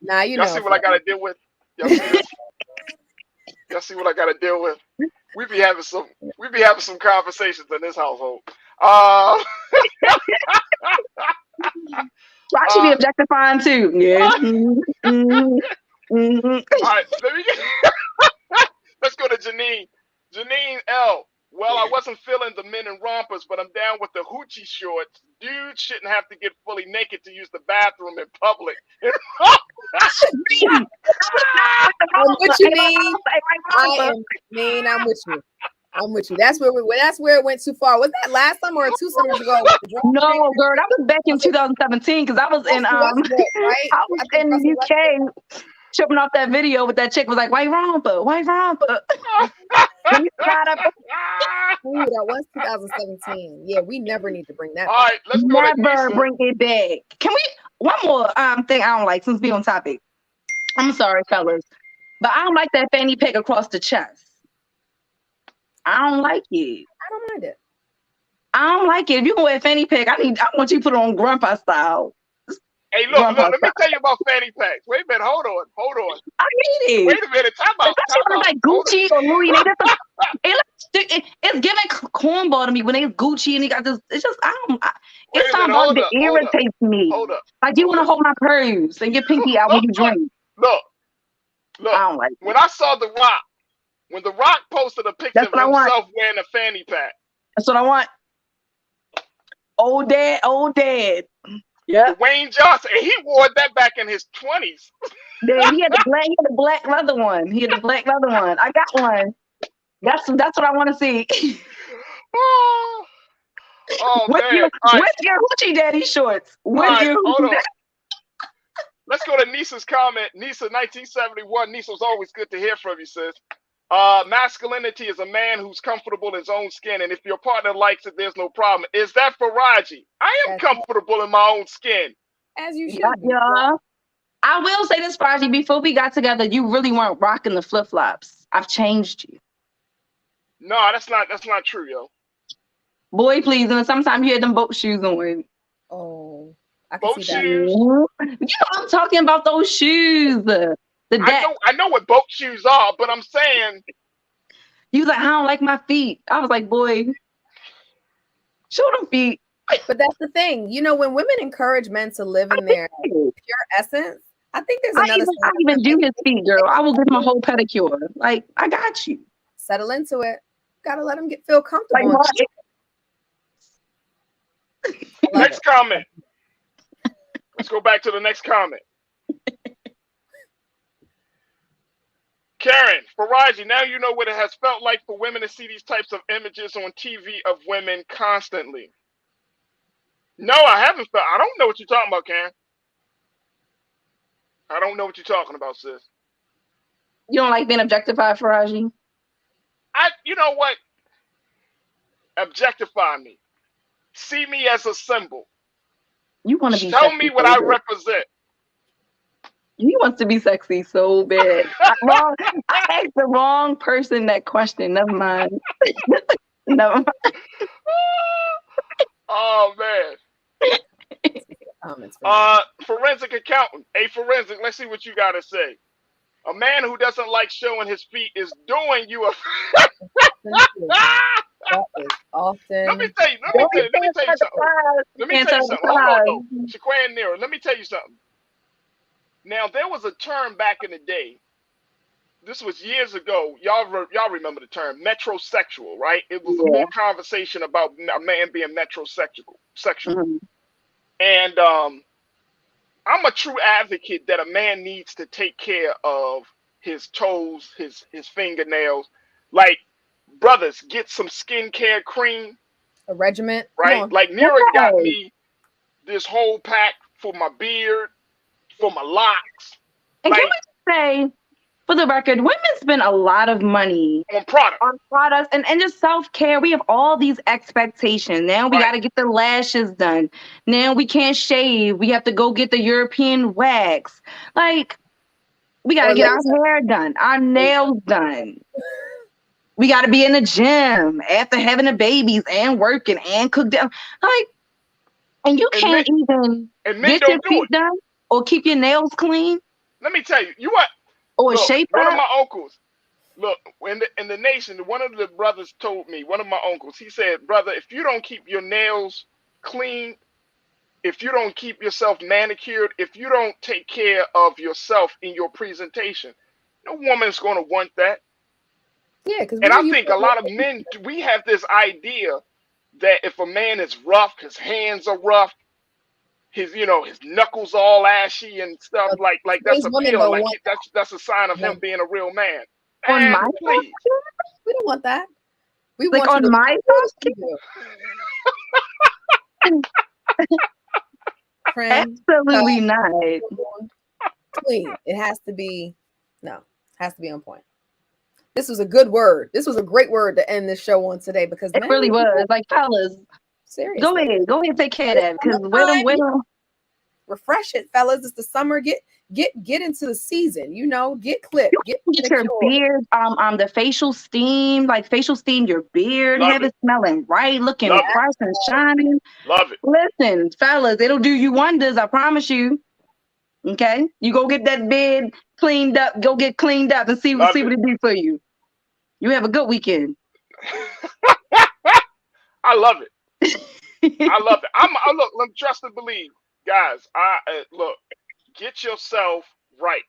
Now you Y'all know. see what I got to deal with? Y'all see this? Y'all see what I got to deal with? We be having some conversations in this household. I should be objectifying too. Yeah. All right, let's go to Janine. Janine L. Well, I wasn't feeling the men in rompers, but I'm down with the hoochie shorts. Dudes shouldn't have to get fully naked to use the bathroom in public. I'm with you, Mean. I'm with you. That's where it went too far. Was that last summer or 2 summers ago? No, girl, that was back in 2017 because I was in I was in the UK tripping off that video with that chick was like, white romper. Ooh, that was 2017. Yeah, we never need to bring that back. All right, let's go never bring it back. Can we one more thing I don't like since we on topic. I'm sorry, fellas, but I don't like that fanny pack across the chest. I don't like it. I don't mind it. I don't like it. If you gonna wear a fanny pack, I want you to put it on grandpa style. Hey, look, let me tell you about fanny packs. Wait a minute, hold on. I need it. Wait a minute, time out. Especially like Gucci or Louis. It's giving cornball to me when they Gucci and they got this. It's just it's something that irritates me. Hold up. Like you want to hold my purse and your pinky out when you drink. Look. I don't like it. When I saw The Rock, when The Rock posted a picture of himself wearing a fanny pack. That's what I want. Old dad. Yeah. Dwayne Johnson, and he wore that back in his 20s. Yeah, he had the black leather one. I got one. That's what I want to see. Oh With man! your All right, with your hoochie daddy shorts. all With right. your Hold hoochie on. Let's go to Nisa's comment. Nisa, 1971. Nisa, was always good to hear from you, sis. Masculinity is a man who's comfortable in his own skin, and if your partner likes it, there's no problem. Is that Farajii? I am comfortable in my own skin. As you Yeah, should be. yeah. I will say this, Farajii, before we got together, you really weren't rocking the flip-flops. I've changed you. No, that's not true, yo. Boy, please. And sometimes you had them boat shoes on. Oh, I can Boat see that. shoes. You know, I'm talking about those shoes. The deck. I know what boat shoes are, but I'm saying You was like, I don't like my feet. I was like, boy, show them feet. But that's the thing. You know, when women encourage men to live in their pure essence, I think there's another I even do his feet, girl. I will give him a whole pedicure. Like, I got you. settle into it. Gotta let them feel comfortable. next comment. Let's go back to the next comment. Karen, Farajii, now you know what it has felt like for women to see these types of images on TV of women constantly. No, I haven't felt. I don't know what you're talking about, Karen. I don't know what you're talking about, sis. You don't like being objectified, Farajii? You know what? Objectify me. See me as a symbol. You want to be Tell sexy me what so I bad. represent. You want to be sexy so bad. I asked the wrong person that question. Never mind. Never mind. Oh man. Forensic accountant. Hey, forensic. Let's see what you got to say. A man who doesn't like showing his feet is doing you a. That is often. Let me tell you something. Hold on, though. Shaquan Nero, let me tell you something. Now, there was a term back in the day. This was years ago. Y'all remember the term metrosexual, right? It was more conversation about a man being metrosexual. And I'm a true advocate that a man needs to take care of his toes, his fingernails. Like, brothers, get some skincare cream. A regiment. Right? Like, Nira got me this whole pack for my beard, for my locks. And can we just say, for the record, women spend a lot of money on products and just self-care. We have all these expectations. Now we got to get the lashes done. Now we can't shave. We have to go get the European wax. Like, we got to get our hair done, our nails done. We got to be in the gym after having the babies and working and cook them. Like, and you can't even get your feet done or keep your nails clean. Let me tell you, what? Or look, shape one up. of my uncles, look, in the nation, one of the brothers told me, one of my uncles, he said, brother, if you don't keep your nails clean, if you don't keep yourself manicured, if you don't take care of yourself in your presentation, no woman's going to want that. Yeah, because and I think a lot of men, we have this idea that if a man is rough, his hands are rough, his knuckles all ashy and stuff, like that's appealing, like that's a sign of him being a real man. On my please, we don't want that. We like want on my absolutely not. Clean. It has to be on point. This was a good word. This was a great word to end this show on today because it really was. Like, fellas, seriously, go ahead, take care of that because when refresh it, fellas. It's the summer. Get into the season. Get clipped. Get your beard, the facial steam, your beard, have it smelling right, looking fresh and shining. Love it. Listen, fellas, it'll do you wonders. I promise you. Okay, you go get that bed cleaned up. Go get cleaned up and see what it do for you. You have a good weekend. I love it. I love it. I look. Let me trust and believe, guys. Look. Get yourself right.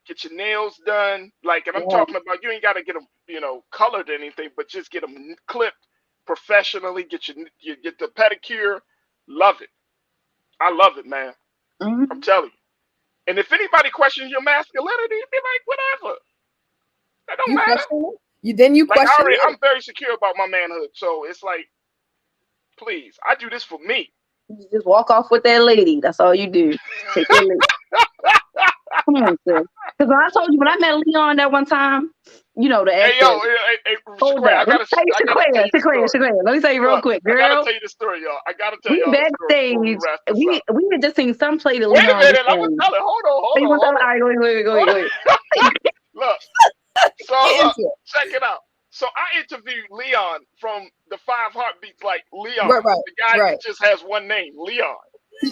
Get your nails done. Like, and I'm talking about, you ain't got to get them, colored or anything, but just get them clipped professionally. Get the pedicure. Love it. I love it, man. I'm telling you. And if anybody questions your masculinity, be like, whatever. That don't matter. You question it? I'm very secure about my manhood, so it's like, Please, I do this for me. You just walk off with that lady. That's all you do. Take that lady. Come on, sis. Because when I told you, when I met Leon that one time, you know, the Hey, actor. yo, Hold Sequoia, up. Let me tell you, Sequoia. Let me tell you real Look, quick, I gotta girl. tell you the story, y'all. I gotta tell We y'all the story before we backstage. wrap this We up. had just seen some play to Wait a Leon. minute, I'm gonna tell it. Hold on. All right, go ahead. Look, so look, check it out. So I interviewed Leon from the 5 Heartbeats, like Leon, Right, the guy right. that just has one name, Leon.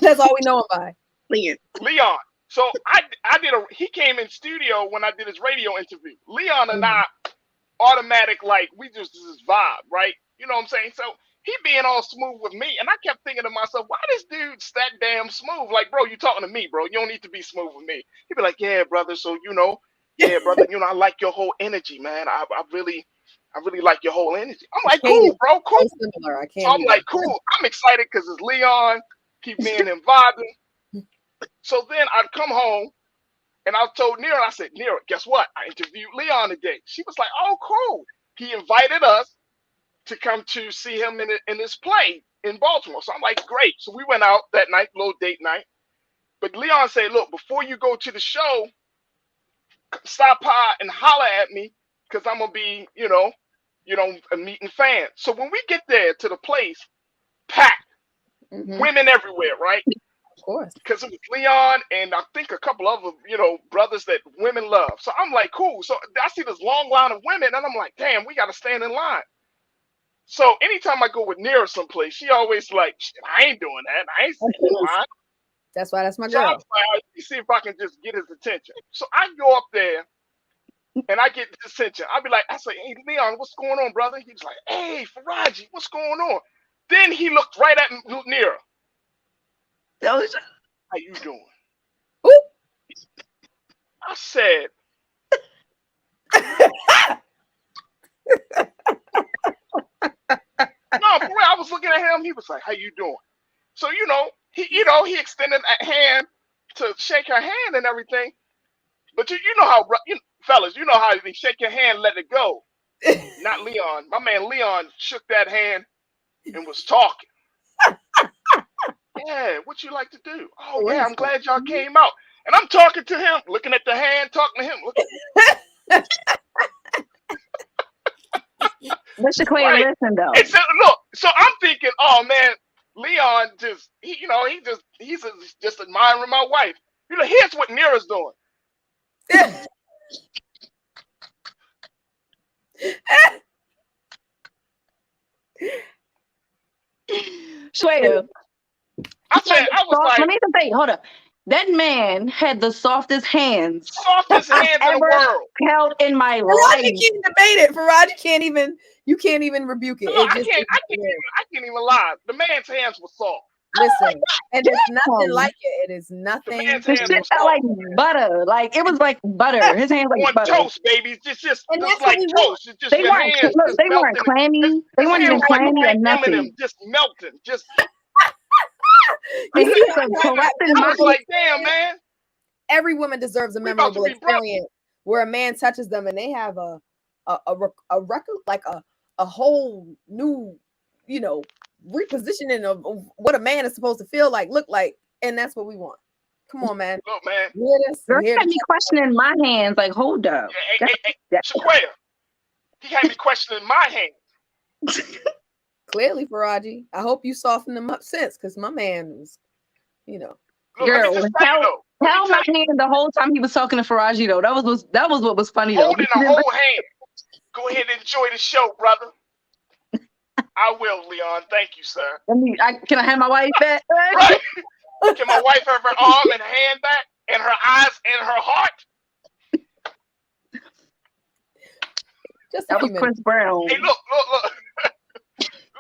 That's all we know him by. Leon. So he came in studio when I did his radio interview. Leon and I automatic, like, we just this vibe, right? You know what I'm saying? So he being all smooth with me, and I kept thinking to myself, why this dude's that damn smooth? Like, bro, you talking to me, bro. You don't need to be smooth with me. He'd be like, yeah, brother. So, yeah, brother, I like your whole energy, man. I really like your whole energy. I'm like, cool, bro, cool. Similar. I can't. So I'm like, cool. I'm excited because it's Leon. Keep me and him vibing. So then I'd come home and I told Nira, I said, Nira, guess what? I interviewed Leon today. She was like, oh, cool. He invited us to come to see him in his play in Baltimore. So I'm like, great. So we went out that night, little date night. But Leon said, look, before you go to the show, stop by and holler at me because I'm going to be, meeting fans. So when we get there to the place, packed, women everywhere, right? Of course. Because it was Leon and I think a couple other, brothers that women love. So I'm like, cool. So I see this long line of women and I'm like, damn, we got to stand in line. So anytime I go with Nira someplace, she always like, I ain't doing that. I ain't standing in line. That's why that's my So girl. I was like, let me see if I can just get his attention. So I go up there and I get his attention. I say, hey, Leon, what's going on, brother? He was like, hey, Farajii, what's going on? Then he looked right at Nira. How you doing? Ooh. I said, no, for real. I was looking at him. He was like, how you doing? So, he extended a hand to shake her hand and everything. But you know how, fellas, you know how they shake your hand, let it go. Not Leon. My man Leon shook that hand and was talking. Yeah, what you like to do? Oh, yeah, I'm glad y'all came out. And I'm talking to him, looking at the hand, talking to him. But Shaquille, listen though. Look, so I'm thinking, oh man, Leon he's just admiring my wife. Here's what Nira's doing. Shweta. I was like, let me just say, hold up. That man had the softest hands. Softest hands in the world. Held in my life. Farajii can't debate it. Farajii you can't even rebuke it. No, I can't even lie. The man's hands were soft. Listen, and it's nothing like it. It is nothing. The shit felt like butter. Like it was like butter. His hands like on butter. Toast, baby. Just like toast. It's just they your weren't. hands. Look, they weren't clammy. They weren't even clammy or nothing. Just melting. Just. And he was I was like, damn, man. Every woman deserves a memorable experience where a man touches them and they have a record, like a whole new, repositioning of what a man is supposed to feel like, look like, and that's what we want. Come on, man. Look, man. Girl, he had me questioning my hands. Like, hold up. Sequoia. He had me questioning my hands. Clearly, Farajii. I hope you softened them up since, because my man was, Look, girl, held my hand the whole time he was talking to Farajii though. That was what was funny though. Holding a whole hand. Go ahead and enjoy the show, brother. I will, Leon. Thank you, sir. Can I have my wife back? Right. Can my wife have her arm and hand back, and her eyes and her heart? That was Chris Brown. Hey, look.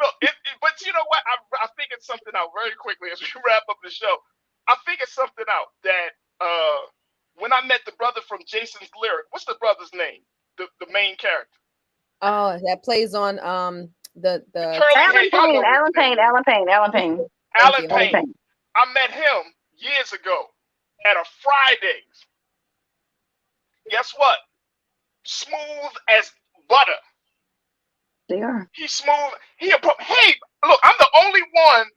Look, but you know what? I figured something out very quickly as we wrap up the show. I figured something out that when I met the brother from Jason's Lyric, what's the brother's name? The main character. Oh, that plays on the Alan Payne. I met him years ago at a Fridays. Guess what? Smooth as butter. They are. He's smooth. Hey, Look, I'm the only one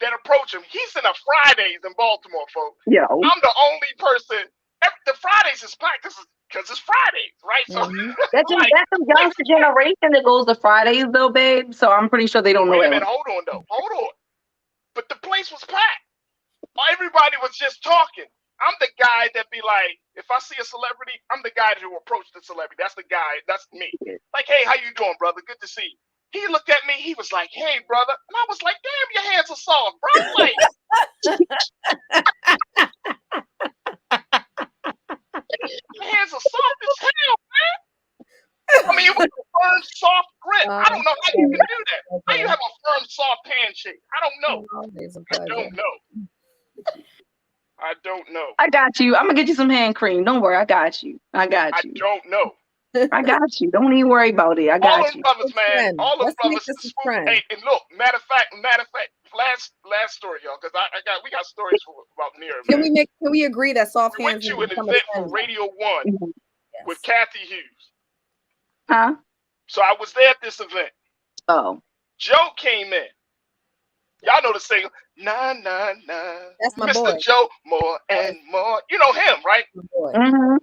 that approach him. He's in a Fridays in Baltimore, folks. Yo. I'm the only person. The Fridays is packed. This is because it's Fridays, right? So That's the younger generation that goes to Fridays, though, babe. So I'm pretty sure they don't know wait a that. minute, hold on. But the place was packed. Everybody was just talking. I'm the guy that be like, if I see a celebrity, I'm the guy to approach the celebrity. That's the guy. That's me. Like, hey, how you doing, brother? Good to see you. He looked at me. He was like, hey, brother. And I was like, damn, your hands are soft, bro. Like, your hands are soft as hell, man. I mean, it was a firm, soft grip. I don't know how you can do that. How you have a firm, soft handshake? I don't know. I don't know. I got you. I'm gonna get you some hand cream. Don't worry, I got you. I don't know. I got you. Don't even worry about it. I got all you. All them brothers, man. All them brothers. Hey, and look, matter of fact, last story, y'all, because we got stories about Nira. Can we agree that soft we hands? We went to an event for Radio One with Kathy Hughes. Huh? So I was there at this event. Oh. Joe came in. Y'all know the singer. Nah, nah, nah. That's my Mr. boy. Joe, more and more. You know him, right? Mm-hmm.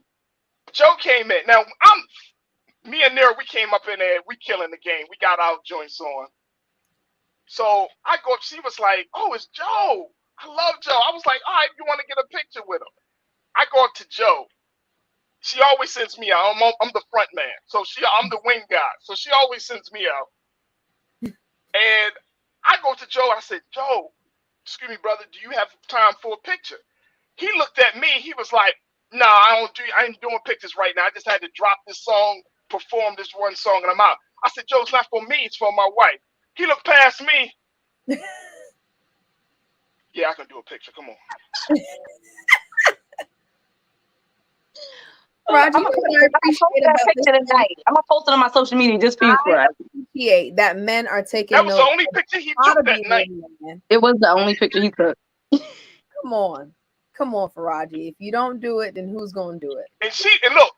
Joe came in. Now, me and Nira, we came up in there. We killing the game. We got our joints on. So I go up. She was like, oh, it's Joe. I love Joe. I was like, all right, you want to get a picture with him? I go up to Joe. She always sends me out. I'm the front man. So I'm the wing guy. So she always sends me out. And I go to Joe. I said, Joe, excuse me, brother, do you have time for a picture? He looked at me. He was like, no, I ain't doing pictures right now. I just had to drop this song, perform this one song, and I'm out. I said, Joe, it's not for me. It's for my wife. He looked past me. Yeah, I can do a picture. Come on. Farajii, I'm gonna post it on my social media just for you, I appreciate that men are taking. That was the only picture he took that night. It was the only picture he took. Come on, Farajii. If you don't do it, then who's gonna do it? And look,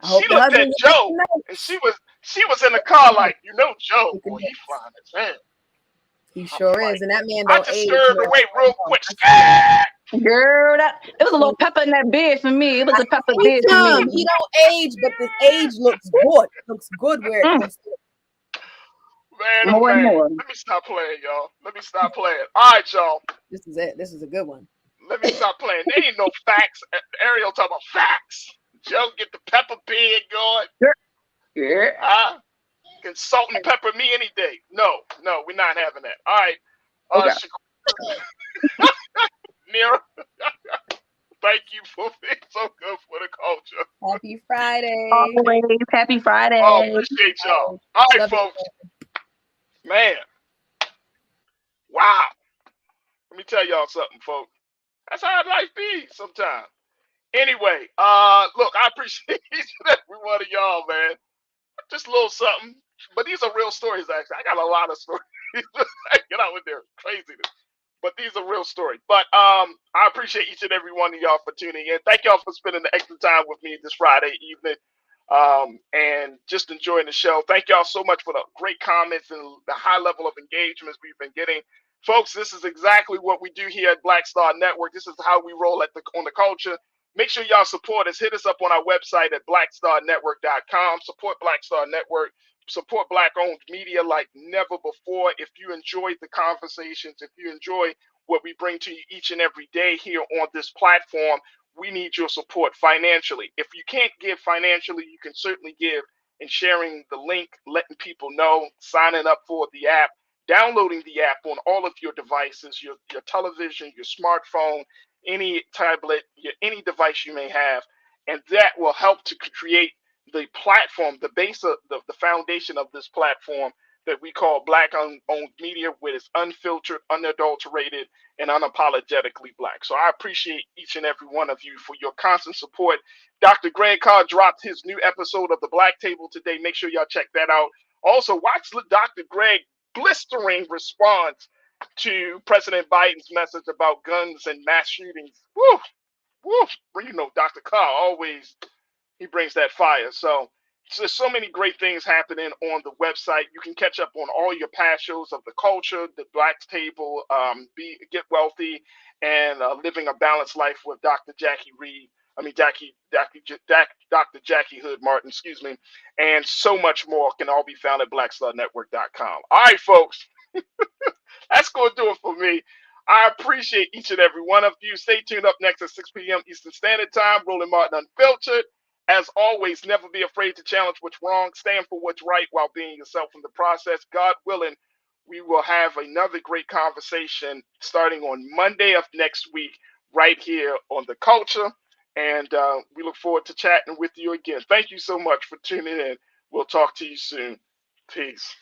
she looked at Joe, and she was in the car like, Joe, boy, he fine as hell. He sure is, and that man don't age. I just stirred away real quick. Girl, it was a little pepper in that beard for me. It was a pepper beard for me. He don't age, but this age looks good. Looks good where it comes to. Man, oh man. Let me stop playing, y'all. Let me stop playing. All right, y'all. This is it. This is a good one. Let me stop playing. There ain't no facts. Ariel talking about facts. Joe get the pepper beard going. Yeah. Can salt and pepper me any day. No, we're not having that. All right. Nira, thank you for being so good for the culture. Happy Friday. Always happy Friday. Oh, appreciate y'all. All right, folks. Man. Wow. Let me tell y'all something, folks. That's how life be sometimes. Anyway, look, I appreciate each and every one of y'all, man. Just a little something. But these are real stories, actually. I got a lot of stories. Get out with their craziness. But these are real stories. But I appreciate each and every one of y'all for tuning in. Thank y'all for spending the extra time with me this Friday evening and just enjoying the show. Thank y'all so much for the great comments and the high level of engagements we've been getting. Folks, this is exactly what we do here at Black Star Network. This is how we roll on the culture. Make sure y'all support us. Hit us up on our website at blackstarnetwork.com. Support Black Star Network. Support Black-owned media like never before. If you enjoyed the conversations, if you enjoy what we bring to you each and every day here on this platform, we need your support financially. If you can't give financially, you can certainly give in sharing the link, letting people know, signing up for the app, downloading the app on all of your devices, your television, your smartphone, any tablet, any device you may have, and that will help to create the platform, the base of the foundation of this platform that we call Black-owned media, where it's unfiltered, unadulterated, and unapologetically Black. So I appreciate each and every one of you for your constant support. Dr. Greg Carr dropped his new episode of The Black Table today. Make sure y'all check that out. Also, watch Dr. Greg blistering response to President Biden's message about guns and mass shootings. Woo! Woo! You know, Dr. Carr always, he brings that fire. So So there's so many great things happening on the website. You can catch up on all your past shows of the culture, the Black's Table, Get Wealthy, and Living a Balanced Life with Dr. Jackie Reed. Dr. Jackie Hood Martin, excuse me, and so much more can all be found at blackstarnetwork.com. All right, folks, that's going to do it for me. I appreciate each and every one of you. Stay tuned. Up next at 6 p.m. Eastern Standard Time, Roland Martin Unfiltered. As always, never be afraid to challenge what's wrong. Stand for what's right while being yourself in the process. God willing, we will have another great conversation starting on Monday of next week right here on The Culture. And we look forward to chatting with you again. Thank you so much for tuning in. We'll talk to you soon. Peace.